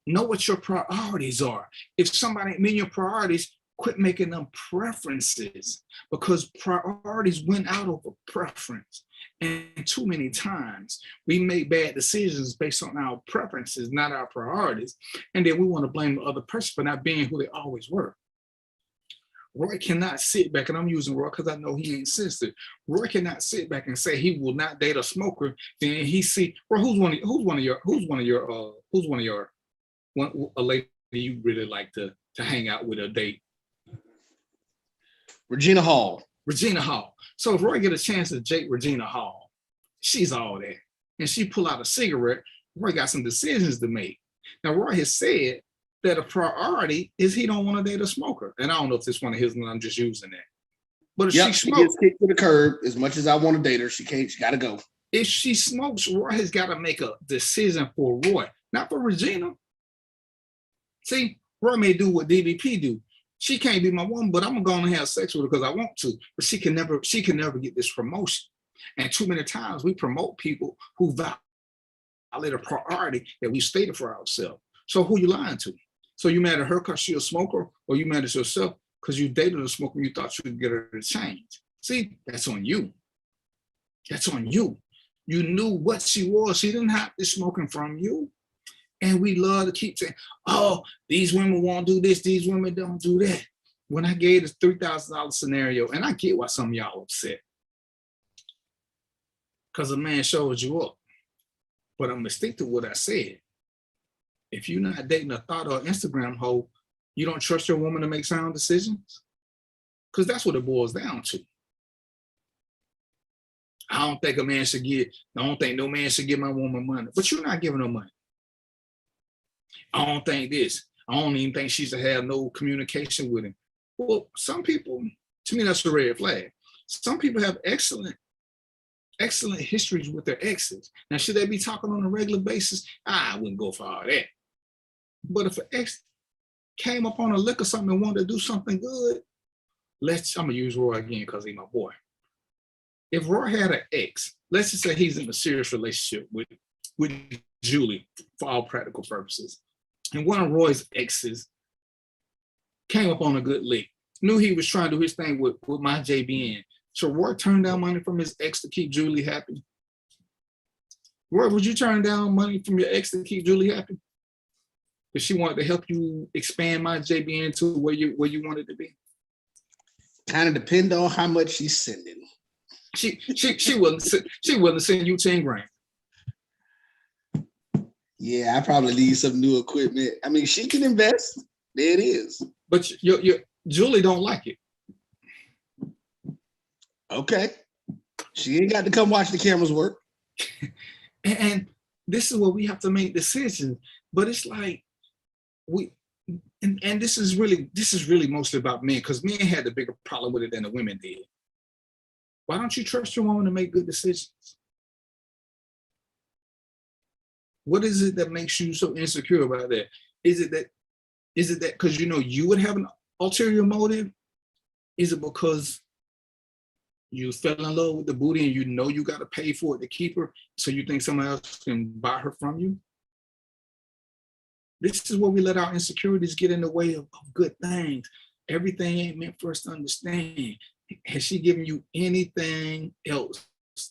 Know what your priorities are. If somebody mean your priorities, quit making them preferences, because priorities went out of a preference. And too many times we make bad decisions based on our preferences, not our priorities. And then we want to blame the other person for not being who they always were. Roy cannot sit back, and I'm using Roy because I know he ain't sensitive. Roy cannot sit back and say he will not date a smoker. Then he see, well, who's one of your a lady you really like to hang out with or date? Regina Hall. Regina Hall. So if Roy get a chance to date Regina Hall, she's all that. And she pull out a cigarette, Roy got some decisions to make. Now, Roy has said that a priority is he don't want to date a smoker. And I don't know if it's one of his, and I'm just using that. But if she smokes, gets kicked to the curb. As much as I want to date her, she got to go. If she smokes, Roy has got to make a decision for Roy, not for Regina. See, Roy may do what DVP do. She can't be my woman, but I'm gonna go and have sex with her because I want to. But she can never get this promotion. And too many times we promote people who violate a priority that we stated for ourselves. So who you lying to? So you mad at her because she's a smoker, or you mad at yourself because you dated a smoker and you thought you could get her to change? See, that's on you. That's on you. You knew what she was. She didn't have this smoking from you. And we love to keep saying, oh, these women won't do this, these women don't do that. When I gave this $3,000 scenario, and I get why some of y'all upset, because a man shows you up. But I'm gonna stick to what I said. If you're not dating a thought or Instagram hoe, you don't trust your woman to make sound decisions? Because that's what it boils down to. I don't think no man should give my woman money, but you're not giving her money. I don't think this. I don't even think she should have no communication with him. Well, some people, to me, that's a red flag. Some people have excellent histories with their exes. Now, should they be talking on a regular basis? I wouldn't go for all that. But if an ex came up on a lick or something and wanted to do something good, I'm gonna use Roy again because he's my boy. If Roy had an ex, let's just say he's in a serious relationship with Julie for all practical purposes, and one of Roy's exes came up on a good lick, knew he was trying to do his thing with my JBN. So Roy turned down money from his ex to keep Julie happy. Roy, would you turn down money from your ex to keep Julie happy? If she wanted to help you expand my JBN to where you wanted to be? Kind of depend on how much she's sending. She wouldn't send you 10 grand. Yeah, I probably need some new equipment. I mean, she can invest. There it is. But your Julie don't like it. Okay. She ain't got to come watch the cameras work. And this is where we have to make decisions. But it's like and this is really mostly about men, because men had the bigger problem with it than the women did. Why don't you trust your woman to make good decisions? What is it that makes you so insecure about that? Is it that because you would have an ulterior motive? Is it because you fell in love with the booty and you got to pay for it to keep her, so you think someone else can buy her from you? This is where we let our insecurities get in the way of good things. Everything ain't meant for us to understand. Has she given you anything else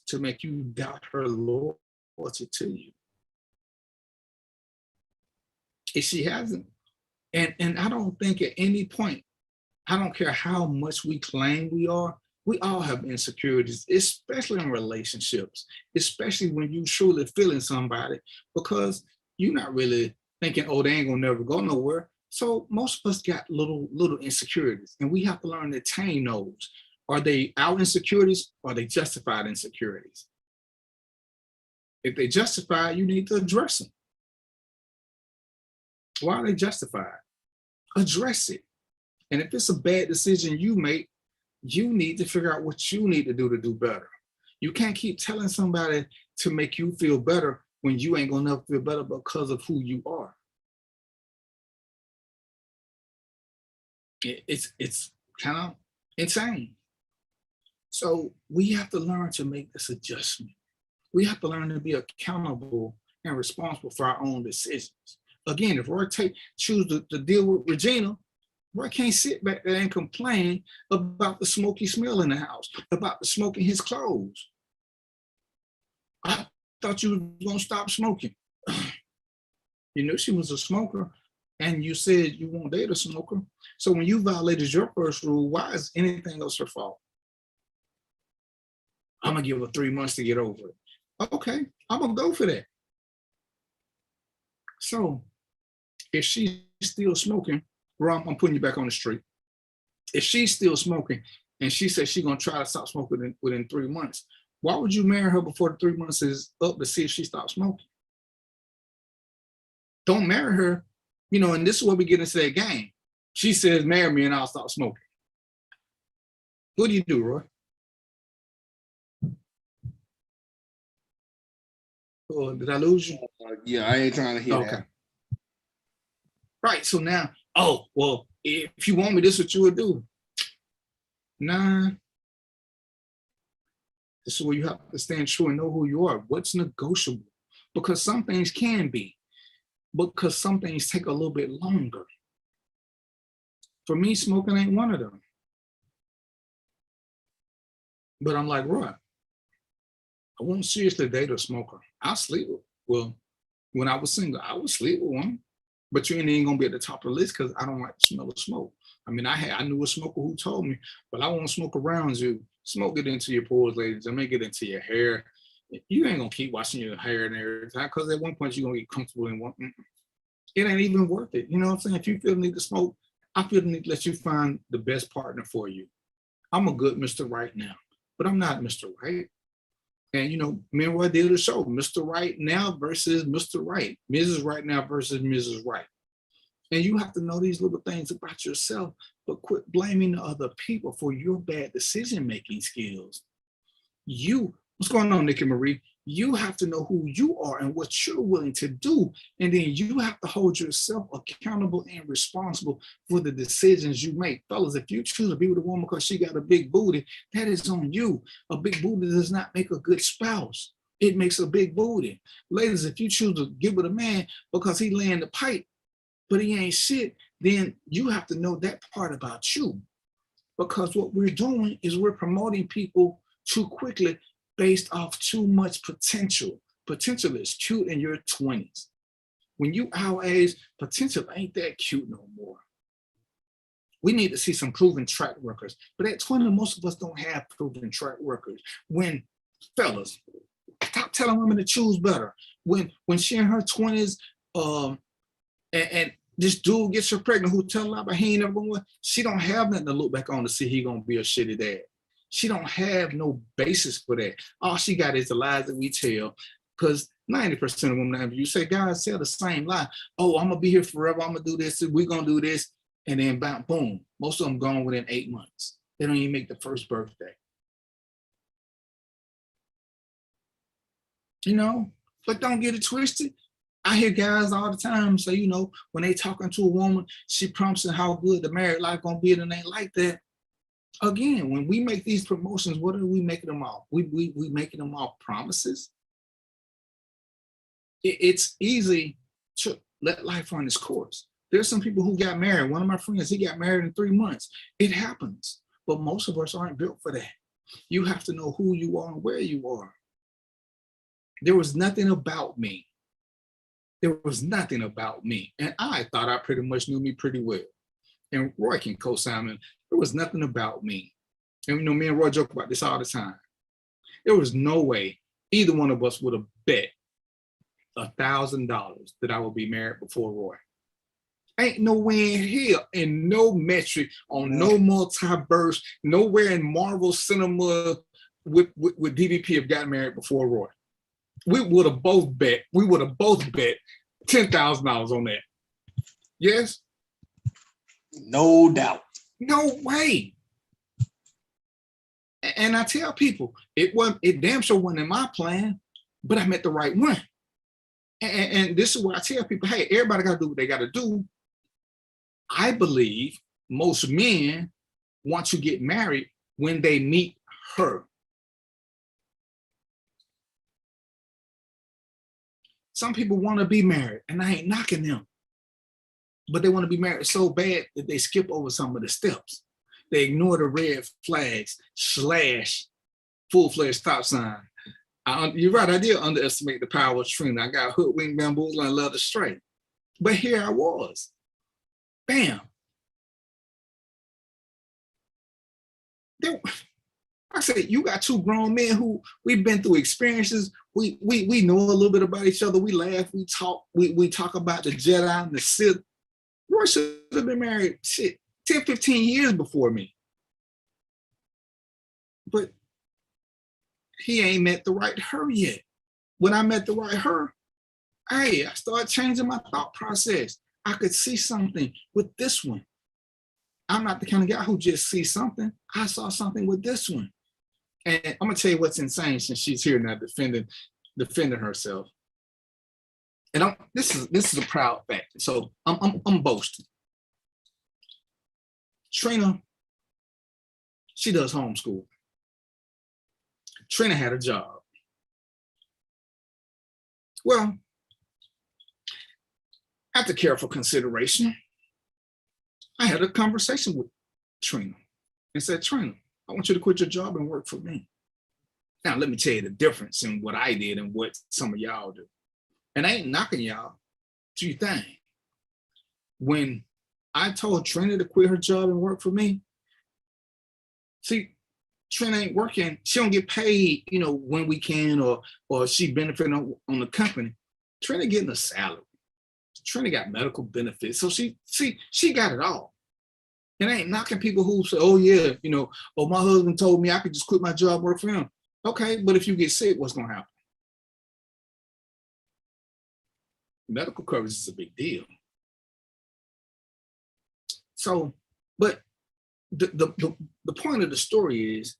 to make you doubt her loyalty to you? If she hasn't, and I don't think at any point, I don't care how much we claim we all have insecurities, especially in relationships, especially when you truly feeling somebody, because you're not really thinking, oh, they ain't gonna never go nowhere. So most of us got little insecurities, and we have to learn to tame those. Are they our insecurities, or are they justified insecurities? If they justified, you need to address them. Why are they justified? Address it. And if it's a bad decision you make, you need to figure out what you need to do better. You can't keep telling somebody to make you feel better when you ain't gonna never feel better because of who you are. It's kind of insane. So we have to learn to make this adjustment. We have to learn to be accountable and responsible for our own decisions. Again, if Roy choose to deal with Regina, Roy can't sit back there and complain about the smoky smell in the house, about the smoke in his clothes. I thought you were gonna stop smoking. You knew she was a smoker, and you said you won't date a smoker. So when you violated your first rule, why is anything else her fault? I'm gonna give her 3 months to get over it. Okay, I'm gonna go for that. So if she's still smoking, Ron, I'm putting you back on the street. If she's still smoking and she says she's gonna try to stop smoking within 3 months, why would you marry her before the 3 months is up to see if she stops smoking? Don't marry her, and this is where we get into that game. She says, marry me and I'll stop smoking. What do you do, Roy? Oh, did I lose you? Yeah, I ain't trying to hear that. Right, so now, oh, well, if you want me, this is what you would do. Nah. This is where you have to stand true and know who you are. What's negotiable? Because some things can be, because some things take a little bit longer. For me, smoking ain't one of them. But I'm like, Roy, I won't seriously date a smoker. I'll sleep with, well, when I was single, I would sleep with one. But you ain't gonna be at the top of the list because I don't like the smell of smoke. I mean, I knew a smoker who told me, but I won't smoke around you. Smoke it into your pores, ladies. I make it into your hair. You ain't gonna keep washing your hair and everything because at one point you're gonna get comfortable in one. It ain't even worth it. You know what I'm saying? If you feel the need to smoke, I feel the need to let you find the best partner for you. I'm a good Mr. Right now, but I'm not Mr. Right. And me and Roy did a show, Mr. Right now versus Mr. Right, Mrs. Right now versus Mrs. Right. And you have to know these little things about yourself, but quit blaming other people for your bad decision-making skills. What's going on, Nikki Marie? You have to know who you are and what you're willing to do. And then you have to hold yourself accountable and responsible for the decisions you make. Fellas, if you choose to be with a woman because she got a big booty, that is on you. A big booty does not make a good spouse. It makes a big booty. Ladies, if you choose to get with a man because he laying the pipe, but he ain't shit, then you have to know that part about you. Because what we're doing is we're promoting people too quickly based off too much potential. Potential is cute in your 20s. When you our age, potential ain't that cute no more. We need to see some proven track records. But at 20, most of us don't have proven track records. When, fellas, stop telling women to choose better. When she in her 20s, and this dude gets her pregnant who tell her about he ain't never gonna, she don't have nothing to look back on to see he gonna be a shitty dad. She don't have no basis for that. All she got is the lies that we tell, because 90% of women, you say, guys tell the same lie. Oh, I'm gonna be here forever. I'm gonna do this. We're gonna do this. And then boom, most of them gone within 8 months. They don't even make the first birthday. You know, but don't get it twisted. I hear guys all the time say, you know, when they talking to a woman, she promising how good the married life gonna be, and it ain't like that. Again, when we make these promotions, what are we making them off? We making them off promises. It's easy to let life run its course. There's some people who got married. One of my friends, he got married in 3 months. It happens, but most of us aren't built for that. You have to know who you are and where you are. There was nothing about me. There was nothing about me. And I thought I pretty much knew me pretty well. And Roy can co-sign me. There was nothing about me. And you know, me and Roy joke about this all the time. There was no way either one of us would have bet $1,000 that I would be married before Roy. Ain't no way in hell, and no metric on no multiverse, nowhere in Marvel cinema with DVP have gotten married before Roy. We would have both bet $10,000 on that. Yes? No doubt. No way. And I tell people, it damn sure wasn't in my plan, but I met the right one. And this is what I tell people, hey, everybody got to do what they got to do. I believe most men want to get married when they meet her. Some people want to be married, and I ain't knocking them, but they want to be married so bad that they skip over some of the steps. They ignore the red flags / full-fledged stop sign. You're right, I did underestimate the power of Trina. I got hoodwinked, bamboozled, and led astray. But here I was. Bam. I said, you got two grown men who we've been through experiences. We know a little bit about each other. We laugh, we talk about the Jedi and the Sith. Roy should have been married, 10, 15 years before me. But he ain't met the right her yet. When I met the right her, I started changing my thought process. I could see something with this one. I'm not the kind of guy who just sees something. I saw something with this one. And I'm gonna tell you what's insane, since she's here now defending herself. And this is a proud fact. So I'm boasting. Trina, she does homeschool. Trina had a job. Well, after careful consideration, I had a conversation with Trina and said, Trina, I want you to quit your job and work for me. Now, let me tell you the difference in what I did and what some of y'all do. And I ain't knocking y'all. Do your thing. When I told Trina to quit her job and work for me, see, Trina ain't working. She don't get paid, you know, when we can, or she benefiting on the company. Trina getting a salary. Trina got medical benefits. So she got it all. And I ain't knocking people who say, oh yeah, you know, oh, my husband told me I could just quit my job, work for him. Okay, but if you get sick, what's gonna happen? Medical coverage is a big deal. So, but the point of the story is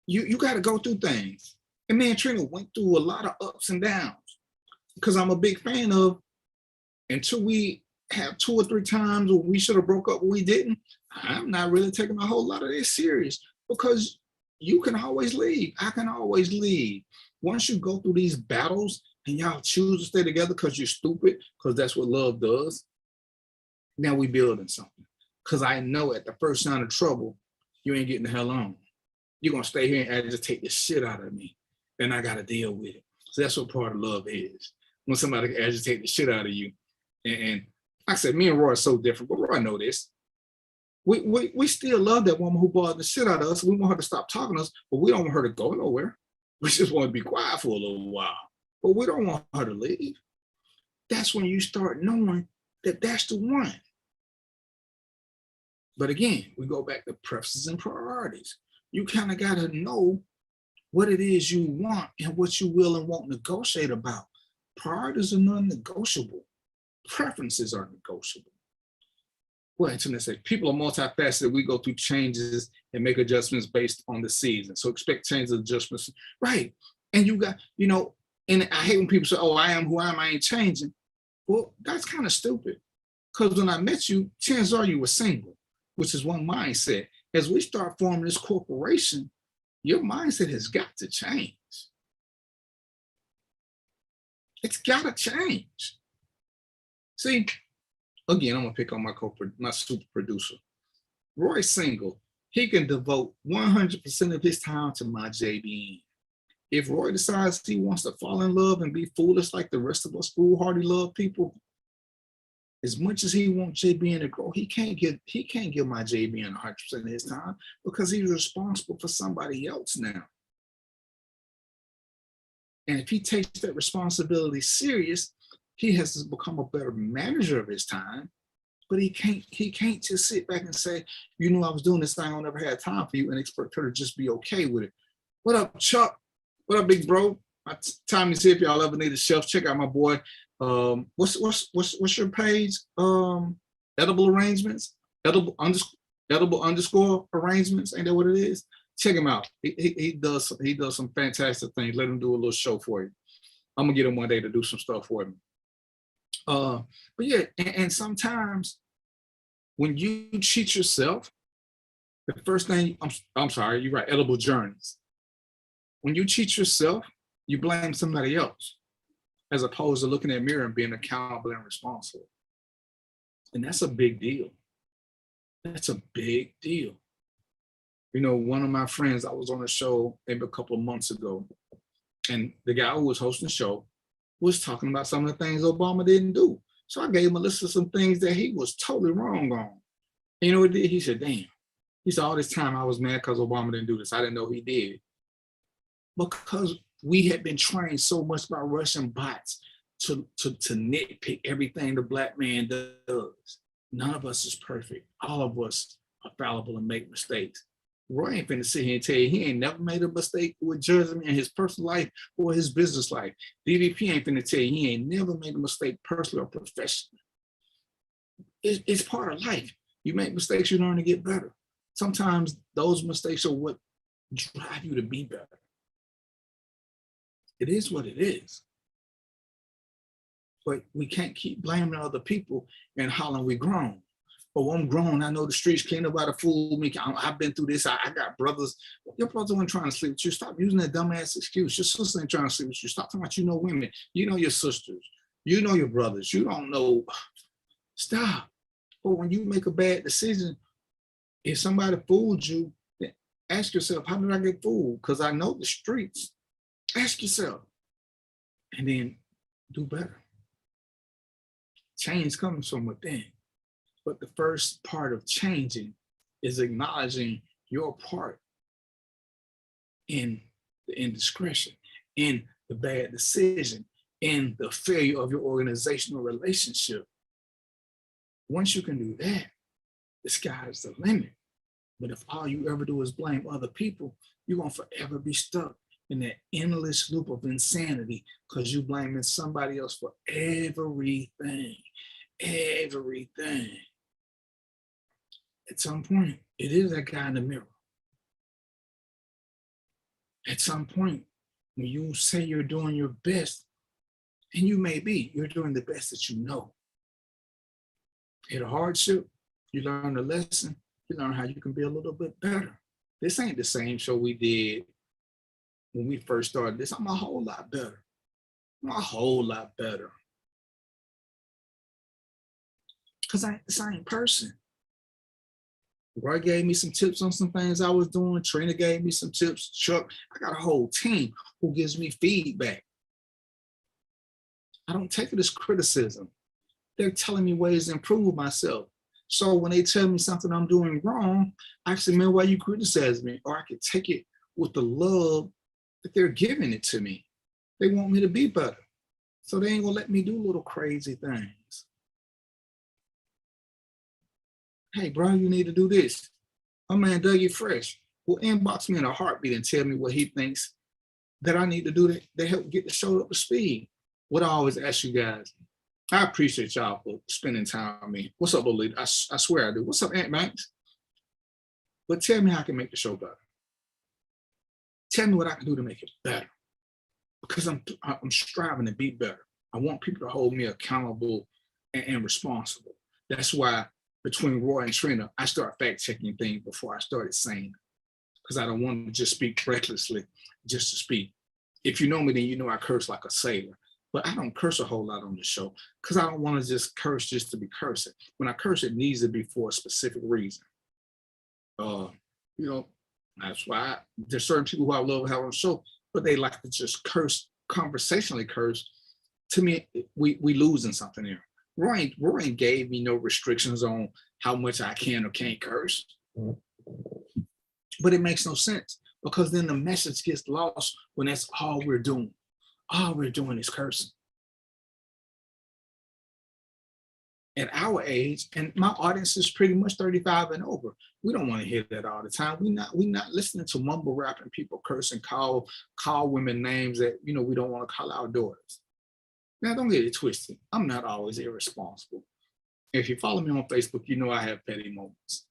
you got to go through things. And me and Trina went through a lot of ups and downs because I'm a big fan of, until we have 2 or 3 times when we should have broke up when we didn't, I'm not really taking a whole lot of this serious, because you can always leave. I can always leave. Once you go through these battles and y'all choose to stay together because you're stupid, because that's what love does, now we building something. Because I know at the first sign of trouble, you ain't getting the hell on. You're going to stay here and agitate the shit out of me. And I got to deal with it. So that's what part of love is. When somebody can agitate the shit out of you. And like I said, me and Roy are so different, but Roy know this. We still love that woman who bothered the shit out of us. We want her to stop talking to us, but we don't want her to go nowhere. We just want to be quiet for a little while. But we don't want her to leave. That's when you start knowing that that's the one. But again, we go back to preferences and priorities. You kind of got to know what it is you want and what you will and won't negotiate about. Priorities are non-negotiable. Preferences are negotiable. Well, internet say people are multifaceted. We go through changes and make adjustments based on the season. So expect changes and adjustments. Right. And you got, and I hate when people say, oh, I am who I am, I ain't changing. Well, that's kind of stupid. Because when I met you, chances are you were single, which is one mindset. As we start forming this corporation, your mindset has got to change. It's got to change. See, again, I'm going to pick on my super producer. Roy's single. He can devote 100% of his time to my JBN. If Roy decides he wants to fall in love and be foolish like the rest of us foolhardy love people, as much as he wants JBN to grow, he can't give my JBN 100% of his time because he's responsible for somebody else now. And if he takes that responsibility serious, he has to become a better manager of his time. But he can't just sit back and say, I was doing this thing, I never had time for you, and expect her to just be okay with it. What up, Chuck? What up, big bro? My time is here. If y'all ever need a shelf, check out my boy. What's your page? Edible Arrangements, edible underscore arrangements. Ain't that what it is? Check him out. He does some fantastic things. Let him do a little show for you. I'm gonna get him one day to do some stuff for me. But yeah, and sometimes when you cheat yourself, the first thing I'm sorry, you're right. Edible Journeys. When you cheat yourself, you blame somebody else, as opposed to looking in the mirror and being accountable and responsible. And that's a big deal. That's a big deal. One of my friends, I was on a show maybe a couple of months ago, and the guy who was hosting the show was talking about some of the things Obama didn't do. So I gave him a list of some things that he was totally wrong on. And you know what he did? He said, damn. He said, all this time I was mad because Obama didn't do this. I didn't know he did. Because we had been trained so much by Russian bots to nitpick everything the black man does. None of us is perfect. All of us are fallible and make mistakes. Roy ain't finna sit here and tell you he ain't never made a mistake with judgment in his personal life or his business life. DVP ain't finna tell you he ain't never made a mistake personally or professionally. It's part of life. You make mistakes, you learn to get better. Sometimes those mistakes are what drive you to be better. It is what it is. But we can't keep blaming other people and hollering we grown. Oh, I'm grown. I know the streets. Can't nobody fool me. I've been through this. I got brothers. Your brother wasn't trying to sleep with you. Stop using that dumbass excuse. Your sister ain't trying to sleep with you. Stop talking about women. Your sisters. Your brothers. You don't know. Stop. But when you make a bad decision, if somebody fooled you, then ask yourself, how did I get fooled? Because I know the streets. Ask yourself. And then do better. Change comes from within. But the first part of changing is acknowledging your part in the indiscretion, in the bad decision, in the failure of your organizational relationship. Once you can do that, the sky is the limit. But if all you ever do is blame other people, you're going to forever be stuck in that endless loop of insanity because you blaming somebody else for everything. Everything. At some point, it is that guy in the mirror. At some point, when you say you're doing your best, and you may be, you're doing the best that you know. Hit a hardship, you learn a lesson, you learn how you can be a little bit better. This ain't the same show we did when we first started this. I'm a whole lot better. I'm a whole lot better. Because I ain't the same person. Roy gave me some tips on some things I was doing. Trina gave me some tips. Chuck, I got a whole team who gives me feedback. I don't take it as criticism. They're telling me ways to improve myself. So when they tell me something I'm doing wrong, I say, man, why you criticize me? Or I can take it with the love that they're giving it to me. They want me to be better. So they ain't gonna let me do little crazy things. Hey, bro, you need to do this. My man Dougie Fresh will inbox me in a heartbeat and tell me what he thinks that I need to do to help get the show up to speed. What I always ask you guys, I appreciate y'all for spending time with me. What's up, Lolita? I swear I do. What's up, Aunt Max? But tell me how I can make the show better. Tell me what I can do to make it better. Because I'm striving to be better. I want people to hold me accountable and responsible. That's why between Roy and Trina, I start fact-checking things before I started saying it. Because I don't want to just speak recklessly, just to speak. If you know me, then you know I curse like a sailor. But I don't curse a whole lot on the show because I don't want to just curse just to be cursing. When I curse, it needs to be for a specific reason. That's why there's certain people who I love having on the show, but they like to just curse, conversationally curse. To me, we losing something here. Roy gave me no restrictions on how much I can or can't curse. But it makes no sense because then the message gets lost when that's all we're doing. All we're doing is cursing. At our age, and my audience is pretty much 35 and over, we don't want to hear that all the time. We're not listening to mumble rap and people curse and call women names that we don't want to call our daughters. Now, don't get it twisted. I'm not always irresponsible. If you follow me on Facebook, you know I have petty moments.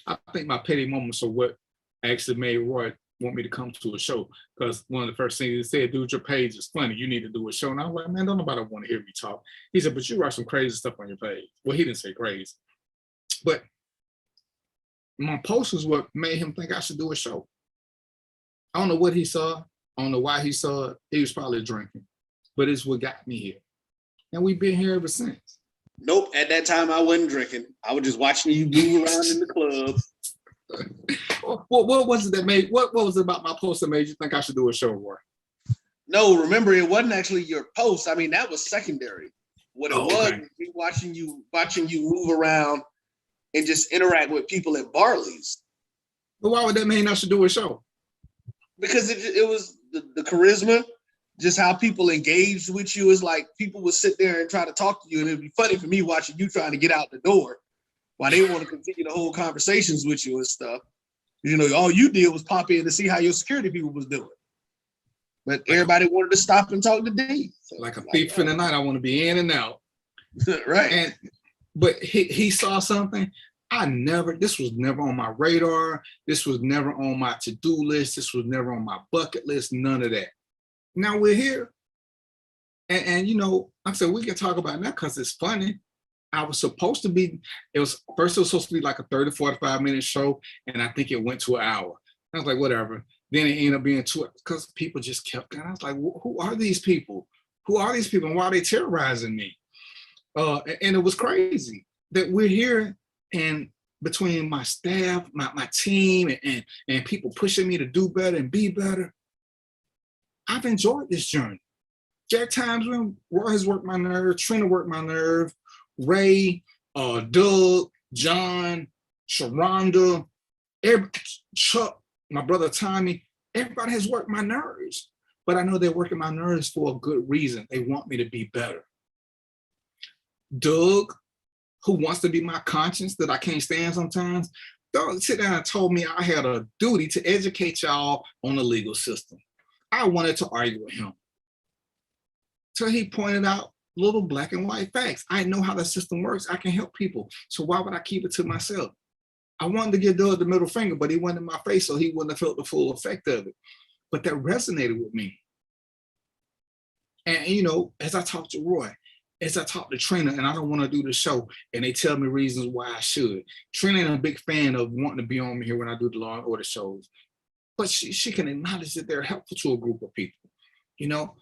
I think my petty moments are what actually made Roy want me to come to a show, because one of the first things he said, dude, your page is funny. You need to do a show. And I was like, man, don't nobody want to hear me talk. He said, but you write some crazy stuff on your page. Well, he didn't say crazy. But my post was what made him think I should do a show. I don't know what he saw. I don't know why he saw it. He was probably drinking. But it's what got me here. And we've been here ever since. Nope, at that time I wasn't drinking. I was just watching you move around in the club. What was it that made, what was it about my post that made you think I should do a show, Roy? No, remember, it wasn't actually your post. I mean, that was secondary. What it was me watching you move around and just interact with people at Barley's. But why would that mean I should do a show? Because it was the charisma, just how people engaged with you. Is like people would sit there and try to talk to you, and it'd be funny for me watching you trying to get out the door while they want to continue to hold conversations with you and stuff. All you did was pop in to see how your security people was doing. But everybody wanted to stop and talk to D. So like a thief in the night, I want to be in and out. Right. But he saw something. This was never on my radar. This was never on my to-do list. This was never on my bucket list, none of that. Now we're here. And like I said, we can talk about it now because it's funny. I was supposed to be, it was supposed to be like a 30 to 45 minute show. And I think it went to an hour. I was like, whatever. Then it ended up being 2 hours because people just kept going. I was like, who are these people? Who are these people? And why are they terrorizing me? And it was crazy that we're here, and between my staff, my team, and people pushing me to do better and be better, I've enjoyed this journey. There are times when Roy has worked my nerve, Trina worked my nerve, Ray, Doug, John, Sharonda, Chuck, my brother Tommy, everybody has worked my nerves. But I know they're working my nerves for a good reason. They want me to be better. Doug, who wants to be my conscience that I can't stand sometimes, Doug sit down and told me I had a duty to educate y'all on the legal system. I wanted to argue with him. So he pointed out little black and white facts. I know how the system works. I can help people. So why would I keep it to myself? I wanted to give Doug the middle finger, but he went in my face, so he wouldn't have felt the full effect of it. But that resonated with me. And, you know, as I talked to Roy, as I talked to Trina, and I don't want to do the show, and they tell me reasons why I should. Trina ain't a big fan of wanting to be on me here when I do the Law and Order shows. But she can acknowledge that they're helpful to a group of people. You know,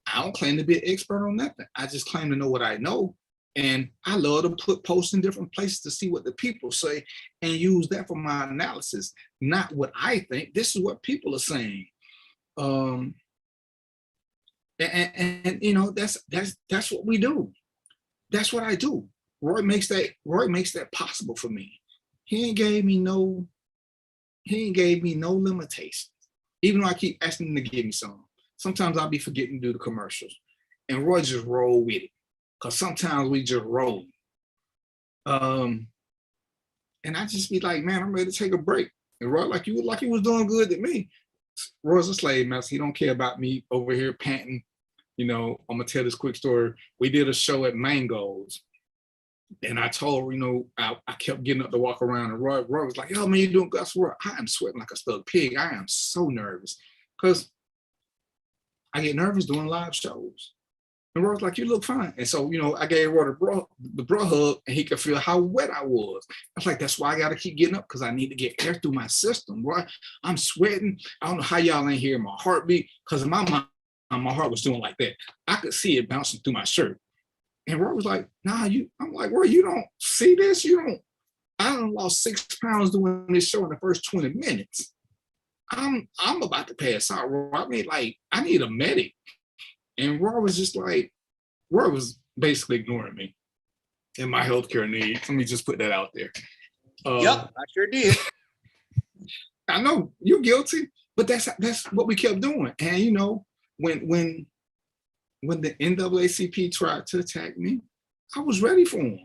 I don't claim to be an expert on nothing. I just claim to know what I know. And I love to put posts in different places to see what the people say and use that for my analysis, not what I think. This is what people are saying. And you know, that's what we do. That's what I do. Roy makes that possible for me. He ain't gave me no limitations. Even though I keep asking him to give me some. Sometimes I'll be forgetting to do the commercials. And Roy just roll with it. Because sometimes we just roll. And I just be like, man, I'm ready to take a break. And Roy, like he was doing good to me. Roy's a slave master. He don't care about me over here panting. You know, I'm gonna tell this quick story. We did a show at Mango's. And I told, you know, I kept getting up to walk around, and Roy was like, yo, man, you doing good? I am sweating like a stuck pig. I am so nervous. Because I get nervous doing live shows. And Roy was like, you look fine. And so, you know, I gave Roy the bro hug, and he could feel how wet I was. I was like, that's why I got to keep getting up, because I need to get air through my system, Roy. I'm sweating. I don't know how y'all ain't hearing my heartbeat, because in my mind, my heart was doing like that. I could see it bouncing through my shirt. And Roy was like, nah, I'm like, Roy, you don't see this? I done lost 6 pounds doing this show in the first 20 minutes. I'm about to pass out, Roy. I mean, like, I need a medic. And Roy was just like, Roy was basically ignoring me and my healthcare needs. Let me just put that out there. Yep, I sure did. I know you're guilty, but that's what we kept doing. And you know, when the NAACP tried to attack me, I was ready for them.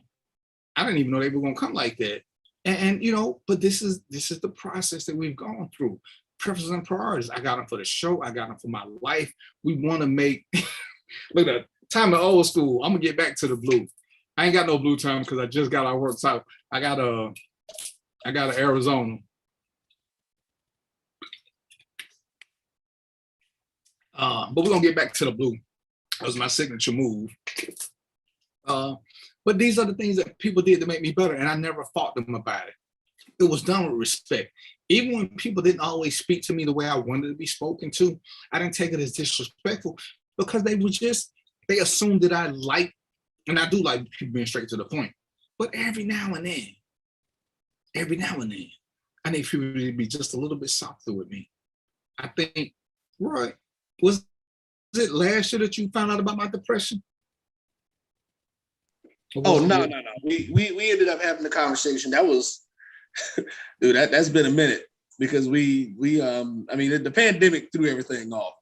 I didn't even know they were gonna come like that. And you know, but this is the process that we've gone through. Preferences and priorities. I got them for the show. I got them for my life. We want to make, look at that, time of old school. I'm gonna get back to the blue. I ain't got no blue time because I just got our work out. I got a Arizona. But we're gonna get back to the blue. That was my signature move. But these are the things that people did to make me better, and I never fought them about it. It was done with respect. Even when people didn't always speak to me the way I wanted to be spoken to, I didn't take it as disrespectful, because they assumed that I like, and I do like people being straight to the point. But every now and then, I need people to be just a little bit softer with me. I think, Roy, was it last year that you found out about my depression? Oh, no. We ended up having the conversation. That was, dude, that's been a minute, because we I mean, the pandemic threw everything off.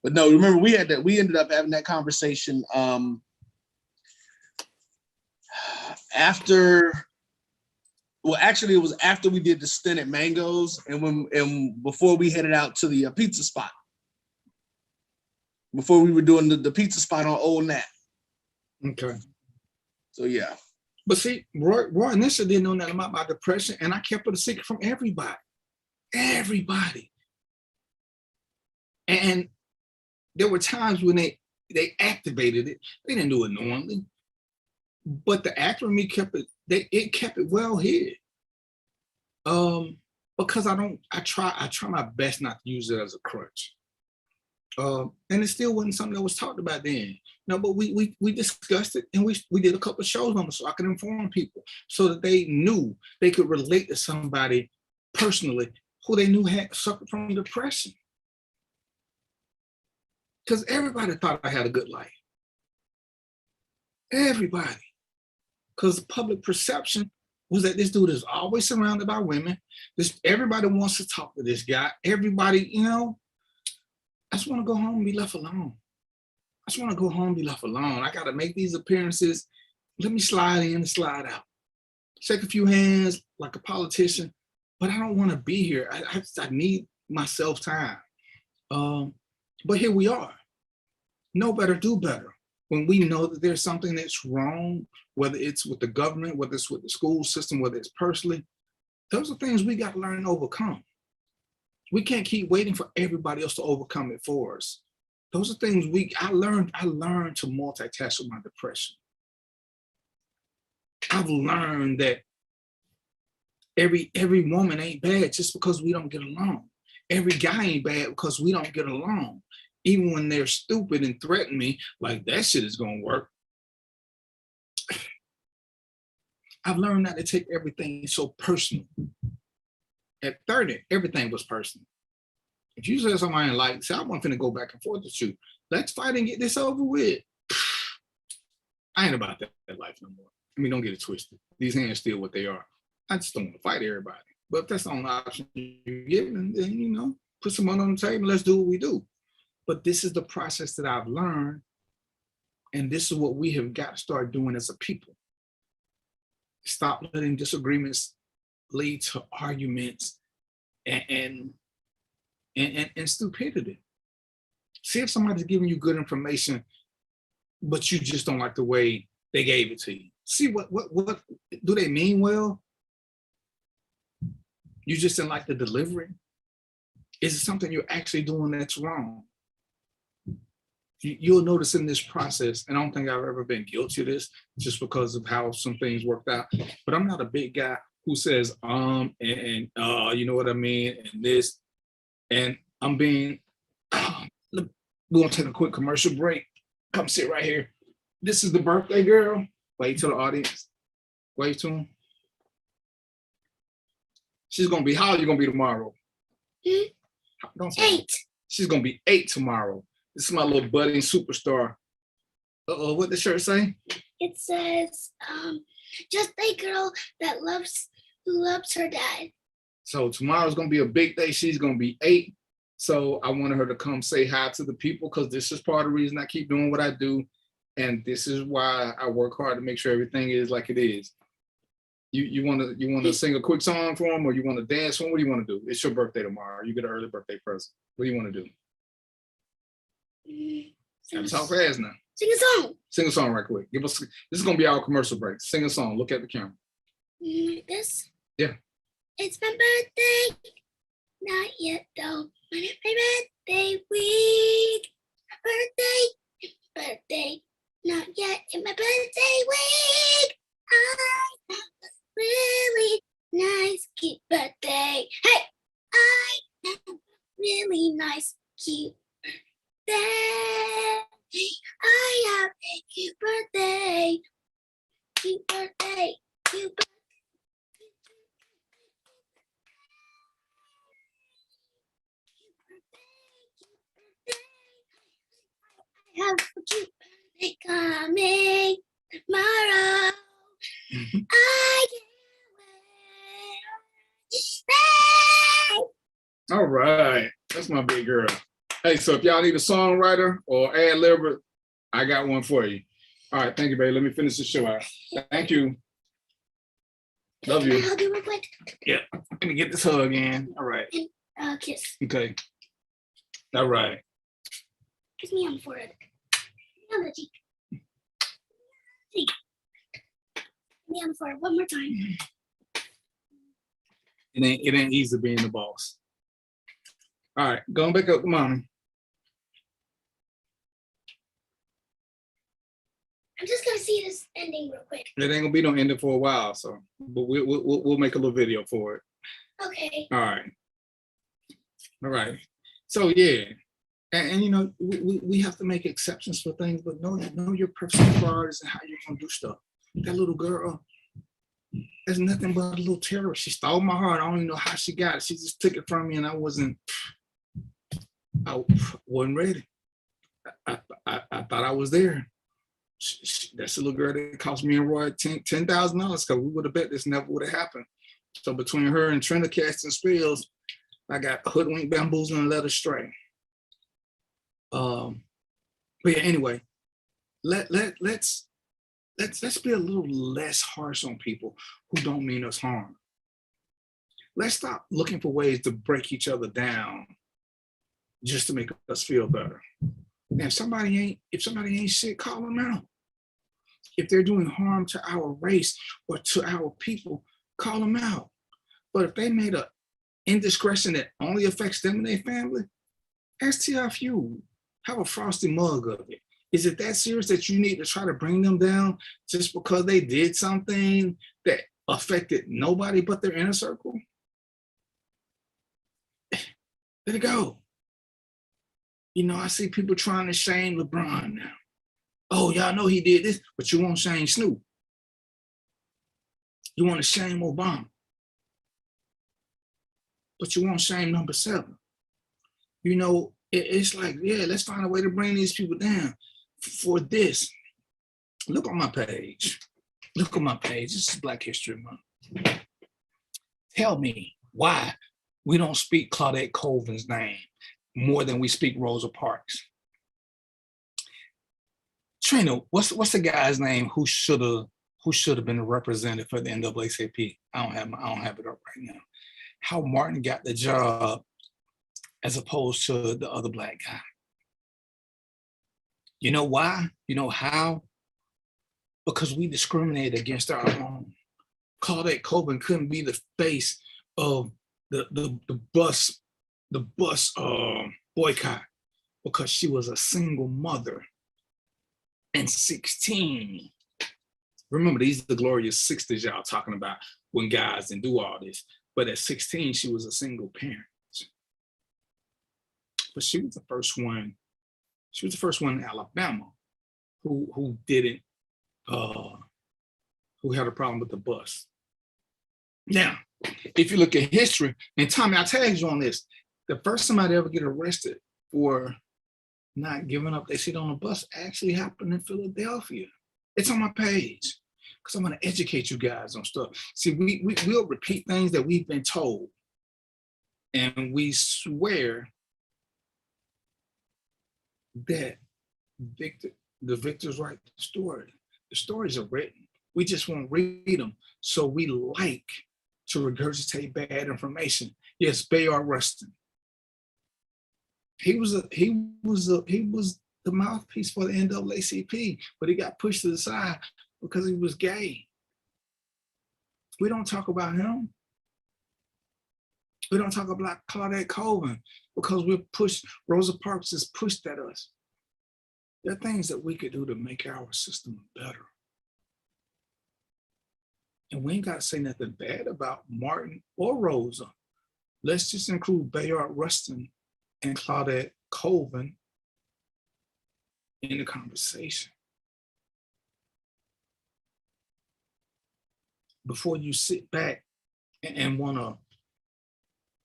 But no, remember, we ended up having that conversation after, well, actually it was after we did the stint at Mango's, and before we headed out to the pizza spot. Before we were doing the pizza spot on Old Nat. Okay. So yeah. But see, Roy initially didn't know nothing about my depression, and I kept it a secret from everybody. Everybody. And there were times when they activated it. They didn't do it normally. But the actor in me kept it well hid. Because I try my best not to use it as a crutch. And it still wasn't something that was talked about then. No, but we discussed it, and we did a couple of shows on it so I could inform people, so that they knew they could relate to somebody personally who they knew had suffered from depression. Because everybody thought I had a good life. Everybody. Because public perception was that this dude is always surrounded by women. Everybody wants to talk to this guy. Everybody, you know, I just want to go home and be left alone. I got to make these appearances. Let me slide in and slide out. Shake a few hands like a politician, but I don't want to be here. I need myself time. But here we are. Know better, do better. When we know that there's something that's wrong, whether it's with the government, whether it's with the school system, whether it's personally, Those are things we got to learn to overcome. We can't keep waiting for everybody else to overcome it for us. Those are things I learned to multitask with my depression. I've learned that every woman ain't bad just because we don't get along. Every guy ain't bad because we don't get along. Even when they're stupid and threaten me, like that shit is gonna work. I've learned not to take everything so personal. At 30, everything was personal. If you said something I didn't like, say, I wasn't finna go back and forth with you. Let's fight and get this over with. I ain't about that life no more. I mean, don't get it twisted. These hands still what they are. I just don't want to fight everybody. But if that's the only option you're given, then, you know, put some money on the table, let's do what we do. But this is the process that I've learned. And this is what we have got to start doing as a people. Stop letting disagreements lead to arguments and stupidity. See if somebody's giving you good information, but you just don't like the way they gave it to you. See what do they mean well? You just didn't like the delivery? Is it something you're actually doing that's wrong? You'll notice in this process, and I don't think I've ever been guilty of this just because of how some things worked out, but I'm not a big guy who says, and you know what I mean, and this, and I'm being, we're gonna take a quick commercial break. Come sit right here. This is the birthday girl. Wave to the audience. Wave to them. She's gonna be, how old are you gonna be tomorrow? Don't say 8. She's gonna be 8 tomorrow. This is my little budding superstar. Uh-oh, what the shirt say? It says, just a girl that who loves her dad. So tomorrow's gonna be a big day. She's gonna be 8. So I wanted her to come say hi to the people because this is part of the reason I keep doing what I do. And this is why I work hard to make sure everything is like it is. You wanna sing a quick song for them, or you wanna dance for them? What do you wanna do? It's your birthday tomorrow. You get an early birthday present. What do you wanna do? Gotta talk fast now. Sing a song. Sing a song right quick. This is gonna be our commercial break. Sing a song. Look at the camera. Like this? Yeah. It's my birthday. Not yet though. My birthday week. My birthday. Not yet in my birthday week. I have a really nice, cute birthday. Hey! I have a really nice, cute birthday. I have a cute birthday. Cute birthday. Cute birthday. I have a cute birthday coming tomorrow. I can't wait. All right. That's my big girl. Hey, so if y'all need a songwriter or ad libber, I got one for you. All right, thank you, baby. Let me finish the show out. Thank you. Love you. Can I hug you real quick? Yeah. Let me get this hug in. All right. And kiss. Okay. All right. Kiss me on the forehead. On the cheek. Cheek. Me on the forehead one more time. It ain't easy being the boss. All right, going back up to mommy. I'm just gonna see this ending real quick. It ain't gonna be no ending for a while, so but we'll make a little video for it. Okay. All right. All right. So yeah, and you know we have to make exceptions for things, but know your personal priorities and how you're gonna do stuff. That little girl, there's nothing but a little terrorist. She stole my heart. I don't even know how she got it. She just took it from me, and I wasn't ready. I thought I was there. That's the little girl that cost me and Roy $10,000 because we would have bet this never would have happened. So between her and Trina casting spells, I got hoodwinked, bamboozled, and led astray. But yeah, anyway, let's be a little less harsh on people who don't mean us harm. Let's stop looking for ways to break each other down just to make us feel better. And if somebody ain't shit, call them out. If they're doing harm to our race or to our people, call them out. But if they made a indiscretion that only affects them and their family, STFU, have a frosty mug of it. Is it that serious that you need to try to bring them down just because they did something that affected nobody but their inner circle? Let it go. You know, I see people trying to shame LeBron now. Oh, y'all know he did this, but you won't shame Snoop. You want to shame Obama, but you won't shame number 7. You know, it's like, yeah, let's find a way to bring these people down for this. Look on my page. Look on my page. This is Black History Month. Tell me why we don't speak Claudette Colvin's name more than we speak Rosa Parks. Trina, what's the guy's name who should have been a representative for the NAACP? I don't have it up right now. How Martin got the job as opposed to the other Black guy. You know why? You know how? Because we discriminate against our own. Claudette Colvin couldn't be the face of the bus boycott because she was a single mother and 16. Remember, these are the glorious 60s y'all talking about when guys didn't do all this. But at 16, she was a single parent. But she was the first one. She was the first one in Alabama who didn't, who had a problem with the bus. Now, if you look at history, and Tommy, I tagged you on this, the first somebody ever get arrested for not giving up their seat on a bus actually happened in Philadelphia. It's on my page because I'm going to educate you guys on stuff. See, we'll repeat things that we've been told, and we swear that the victors write the story. The stories are written. We just won't read them. So we like to regurgitate bad information. Yes, Bayard Rustin. He was the mouthpiece for the NAACP, but he got pushed to the side because he was gay. We don't talk about him. We don't talk about Claudette Colvin because we're pushed. Rosa Parks is pushed at us. There are things that we could do to make our system better. And we ain't got to say nothing bad about Martin or Rosa. Let's just include Bayard Rustin and Claudette Colvin in the conversation. Before you sit back and want to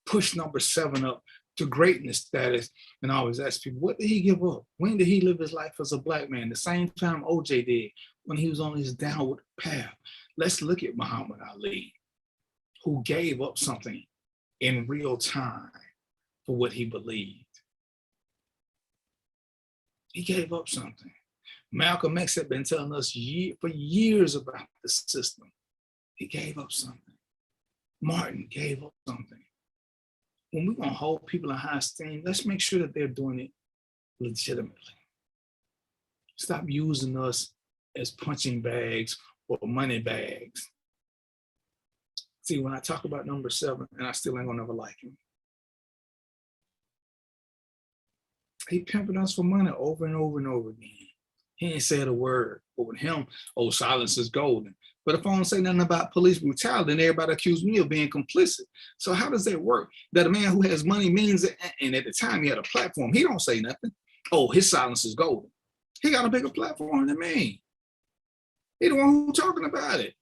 push number 7 up to greatness status, and I always ask people, what did he give up? When did he live his life as a Black man? The same time OJ did, when he was on his downward path. Let's look at Muhammad Ali, who gave up something in real time for what he believed. He gave up something. Malcolm X had been telling us for years about the system. He gave up something. Martin gave up something. When we're gonna hold people in high esteem, let's make sure that they're doing it legitimately. Stop using us as punching bags or money bags. See, when I talk about number 7, and I still ain't gonna never like him, he pimping us for money over and over and over again. He ain't said a word, but with him, oh, silence is golden. But if I don't say nothing about police brutality, then everybody accuse me of being complicit. So how does that work? That a man who has money means it, and at the time he had a platform, he don't say nothing. Oh, his silence is golden. He got a bigger platform than me. He the one who's talking about it.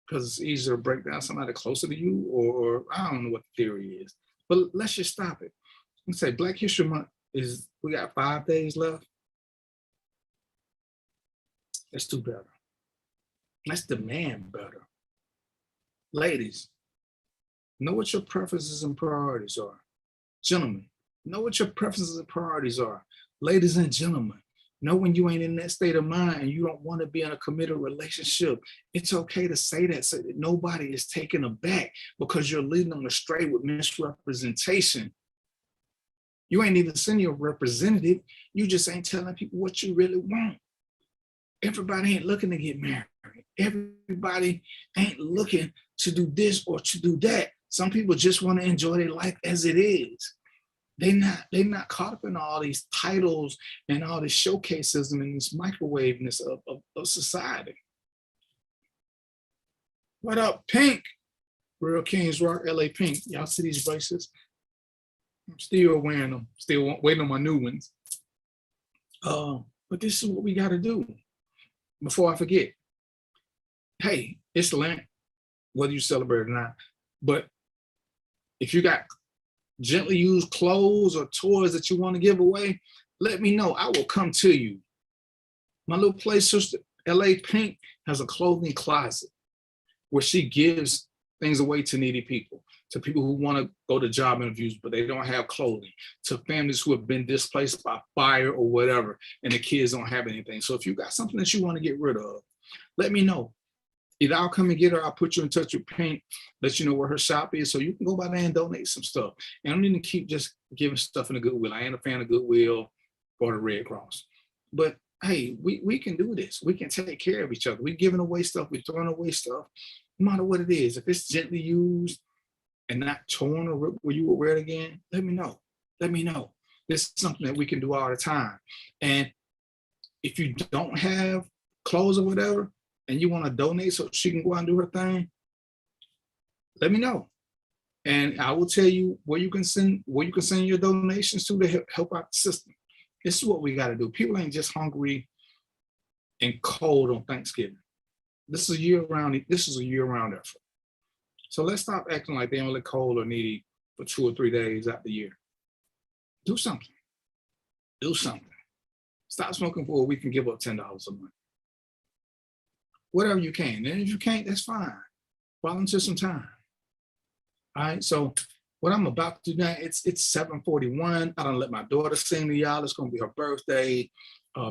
Because it's easier to break down somebody closer to you, or I don't know what the theory is. But let's just stop it. Let's say Black History Month we got 5 days left. Let's do better. Let's demand better. Ladies, know what your preferences and priorities are. Gentlemen, know what your preferences and priorities are. Ladies and gentlemen, know when you ain't in that state of mind and you don't want to be in a committed relationship. It's okay to say that so that nobody is taken aback because you're leading them astray with misrepresentation. You ain't even sending a representative. You just ain't telling people what you really want. Everybody ain't looking to get married. everybody ain't looking to do this or to do that. Some people just want to enjoy their life as it is. They're not caught up in all these titles and all this showcases and this microwaveness of society. What up, Pink? Real Kings Rock, LA Pink. Y'all see these bracelets? I'm still wearing them, still waiting on my new ones. But this is what we got to do. Before I forget, hey, it's Lent, whether you celebrate or not. But if you got gently used clothes or toys that you want to give away, let me know. I will come to you. My little play sister, LA Pink, has a clothing closet where she gives things away to needy people, to people who want to go to job interviews, but they don't have clothing, to families who have been displaced by fire or whatever, and the kids don't have anything. So if you got something that you want to get rid of, let me know. Either I'll come and get her, I'll put you in touch with Pink, let you know where her shop is, so you can go by there and donate some stuff. And I don't need to keep just giving stuff in the Goodwill. I ain't a fan of Goodwill or the Red Cross. But hey, we can do this. We can take care of each other. We're giving away stuff, we're throwing away stuff, no matter what it is. If it's gently used and not torn or ripped where you will wear it again, let me know. Let me know. This is something that we can do all the time. And if you don't have clothes or whatever, and you want to donate so she can go out and do her thing, let me know. And I will tell you where you can send your donations to help out the system. This is what we got to do. People ain't just hungry and cold on Thanksgiving. This is a year-round effort. So let's stop acting like they only cold or needy for 2 or 3 days out the year. Do something. Do something. Stop smoking for a week and give up $10 a month. Whatever you can. And if you can't, that's fine. Volunteer some time. All right. So what I'm about to do now, it's 7:41. I done let my daughter sing to y'all. It's gonna be her birthday.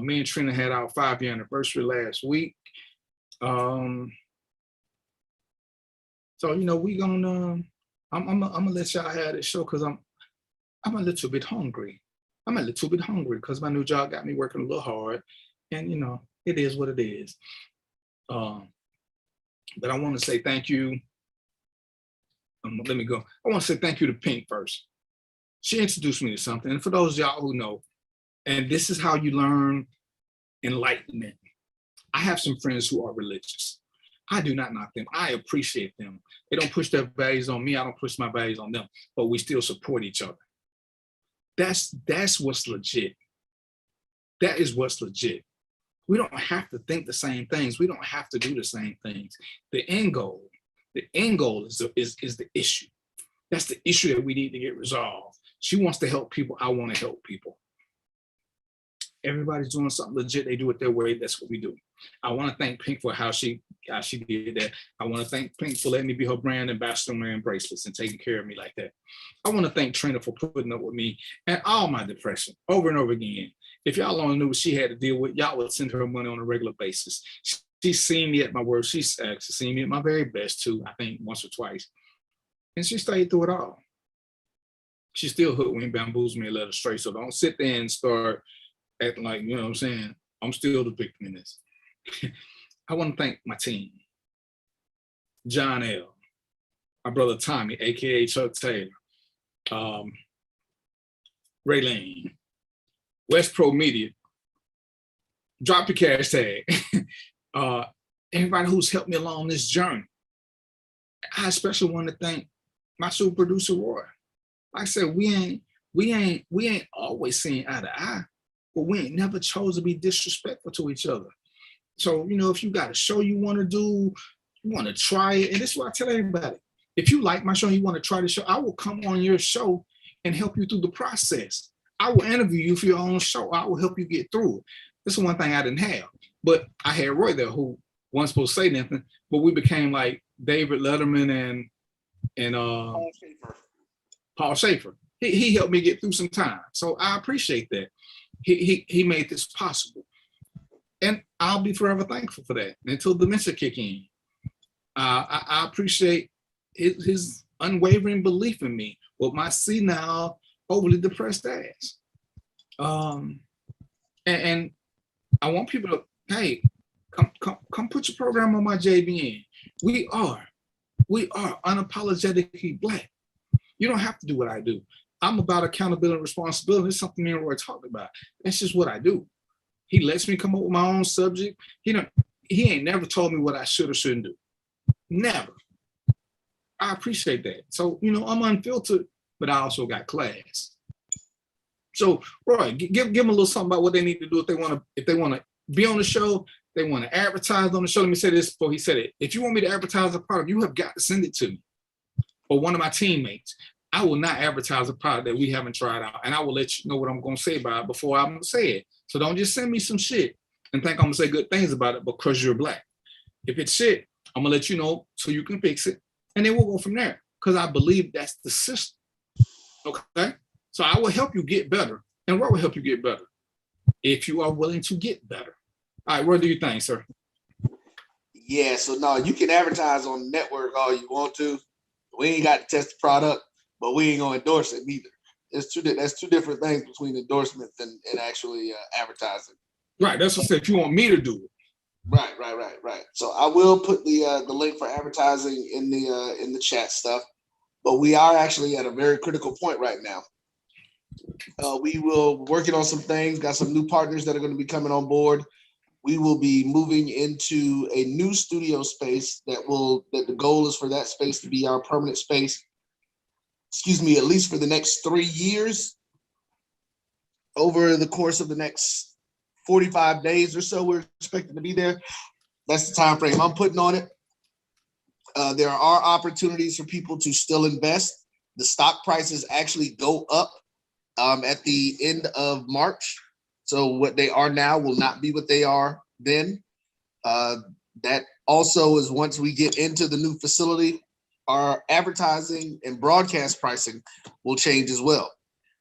Me and Trina had our 5-year anniversary last week. So we gonna I'm gonna let y'all have this show because I'm a little bit hungry. I'm a little bit hungry because my new job got me working a little hard, and it is what it is. But I want to say thank you. Let me go. I want to say thank you to Pink first. She introduced me to something. And for those of y'all who know, and this is how you learn enlightenment. I have some friends who are religious. I do not knock them. I appreciate them. They don't push their values on me. I don't push my values on them, but we still support each other. That's what's legit. That is what's legit. We don't have to think the same things. We don't have to do the same things. The end goal is the issue. That's the issue that we need to get resolved. She wants to help people. I want to help people. Everybody's doing something legit. They do it their way. That's what we do. I want to thank Pink for how she did that. I want to thank Pink for letting me be her brand ambassador, wearing bracelets and taking care of me like that. I want to thank Trina for putting up with me and all my depression over and over again. If y'all only knew what she had to deal with, y'all would send her money on a regular basis. She's seen me at my worst. She's actually seen me at my very best too, I think once or twice. And she stayed through it all. She still hoodwinked, bamboozled me and let her straight. So don't sit there and start acting like, you know what I'm saying? I'm still the victim in this. I want to thank my team. John L., my brother Tommy, AKA Chuck Taylor, Ray Lane, West Pro Media, drop your cash tag. Everybody who's helped me along this journey. I especially want to thank my super producer Roy. Like I said, we ain't always seeing eye to eye, but we ain't never chose to be disrespectful to each other. So, if you got a show you want to do, you want to try it, and this is what I tell everybody. If you like my show and you want to try the show, I will come on your show and help you through the process. I will interview you for your own show. I will help you get through it. This is one thing I didn't have, but I had Roy there who wasn't supposed to say nothing, but we became like David Letterman and Paul Schaefer. He helped me get through some time. So I appreciate that. He made this possible. And I'll be forever thankful for that until dementia kick in. I appreciate his unwavering belief in me with my senile, overly depressed ass. And I want people to, hey, Come put your program on my JVN. We are unapologetically Black. You don't have to do what I do. I'm about accountability and responsibility. It's something me and Roy talked about. That's just what I do. He lets me come up with my own subject. He ain't never told me what I should or shouldn't do. Never. I appreciate that. So, I'm unfiltered, but I also got class. So, Roy, give them a little something about what they need to do if they want to be on the show, they want to advertise on the show. Let me say this before he said it. If you want me to advertise a product, you have got to send it to me or one of my teammates. I will not advertise a product that we haven't tried out, and I will let you know what I'm going to say about it before I'm going to say it. So don't just send me some shit and think I'm going to say good things about it because you're Black. If it's shit, I'm going to let you know so you can fix it, and then we'll go from there because I believe that's the system. Okay? So I will help you get better, and Roy will help you get better if you are willing to get better. All right, what do you think, sir? Yeah, so no, you can advertise on the network all you want to. We ain't got to test the product, but we ain't gonna endorse it neither. That's two different things between endorsements and actually advertising. Right, that's what I said. If you want me to do it. Right. So I will put the link for advertising in the chat stuff, but we are actually at a very critical point right now. We will working on some things. Got some new partners that are going to be coming on board. We will be moving into a new studio space that the goal is for that space to be our permanent space. Excuse me, at least for the next 3 years. Over the course of the next 45 days or so, we're expecting to be there. That's the time frame I'm putting on it. There are opportunities for people to still invest. The stock prices actually go up at the end of March. So what they are now will not be what they are then. That also is once we get into the new facility, our advertising and broadcast pricing will change as well.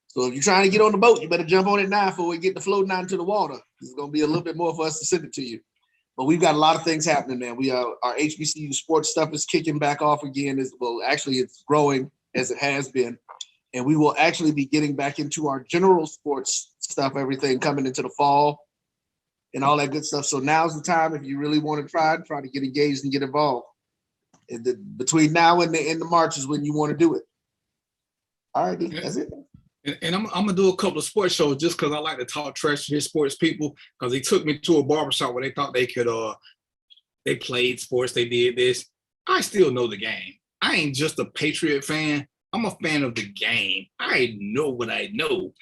So if you're trying to get on the boat, you better jump on it now before we get the floating out into the water. It's going to be a little bit more for us to send it to you. But we've got a lot of things happening, man. Our HBCU sports stuff is kicking back off again. Actually, it's growing as it has been. And we will actually be getting back into our general sports stuff, everything coming into the fall and all that good stuff. So now's the time if you really want to try to get engaged and get involved. And between now and the end of March is when you want to do it. All right, that's it. And I'm going to do a couple of sports shows just because I like to talk trash to his sports people because they took me to a barbershop where they thought they could, they played sports, they did this. I still know the game. I ain't just a Patriot fan. I'm a fan of the game. I know what I know.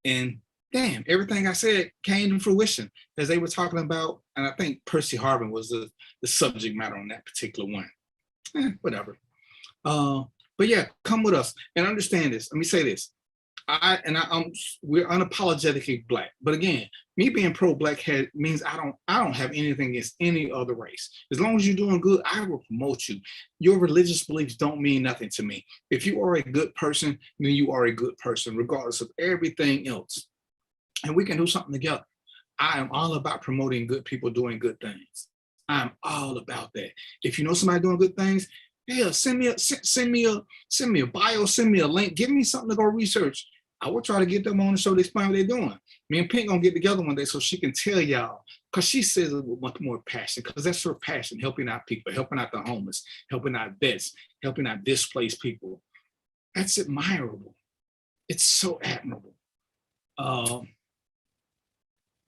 And damn, everything I said came to fruition as they were talking about, and I think Percy Harvin was the subject matter on that particular one. Whatever. But yeah, come with us and understand this. Let me say this. We're unapologetically Black. But again, me being pro-Black means I don't have anything against any other race. As long as you're doing good, I will promote you. Your religious beliefs don't mean nothing to me. If you are a good person, then you are a good person, regardless of everything else. And we can do something together. I am all about promoting good people doing good things. I'm all about that. If you know somebody doing good things, hell, send me a bio, send me a link, give me something to go research. I will try to get them on the show to explain what they're doing. Me and Pink gonna get together one day so she can tell y'all, because she says it with much more passion, because that's her passion, helping out people, helping out the homeless, helping out vets, helping out displaced people. That's admirable. It's so admirable.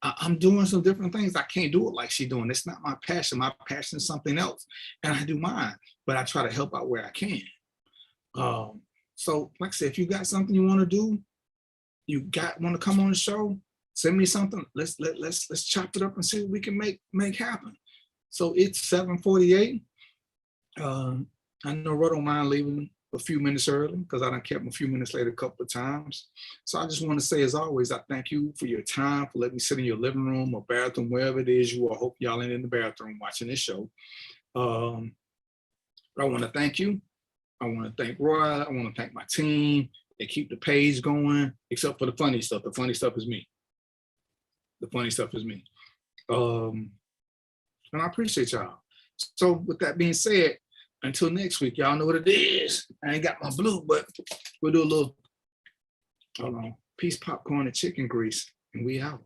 I'm doing some different things. I can't do it like she's doing. It's not my passion. My passion is something else. And I do mine, but I try to help out where I can. So like I said, if you got something you want to do, want to come on the show, send me something. Let's chop it up and see what we can make happen. So it's 7:48. I know Ro don't mind leaving a few minutes early because I done kept him a few minutes late a couple of times. So I just want to say, as always, I thank you for your time, for letting me sit in your living room or bathroom, wherever it is you are. I hope y'all ain't in the bathroom watching this show. I want to thank you. I want to thank Roy. I want to thank my team. They keep the page going, except for the funny stuff. The funny stuff is me. The funny stuff is me. And I appreciate y'all. So with that being said, until next week, y'all know what it is. I ain't got my blue, but we'll do a little, hold on, peace, popcorn, and chicken grease, and we out.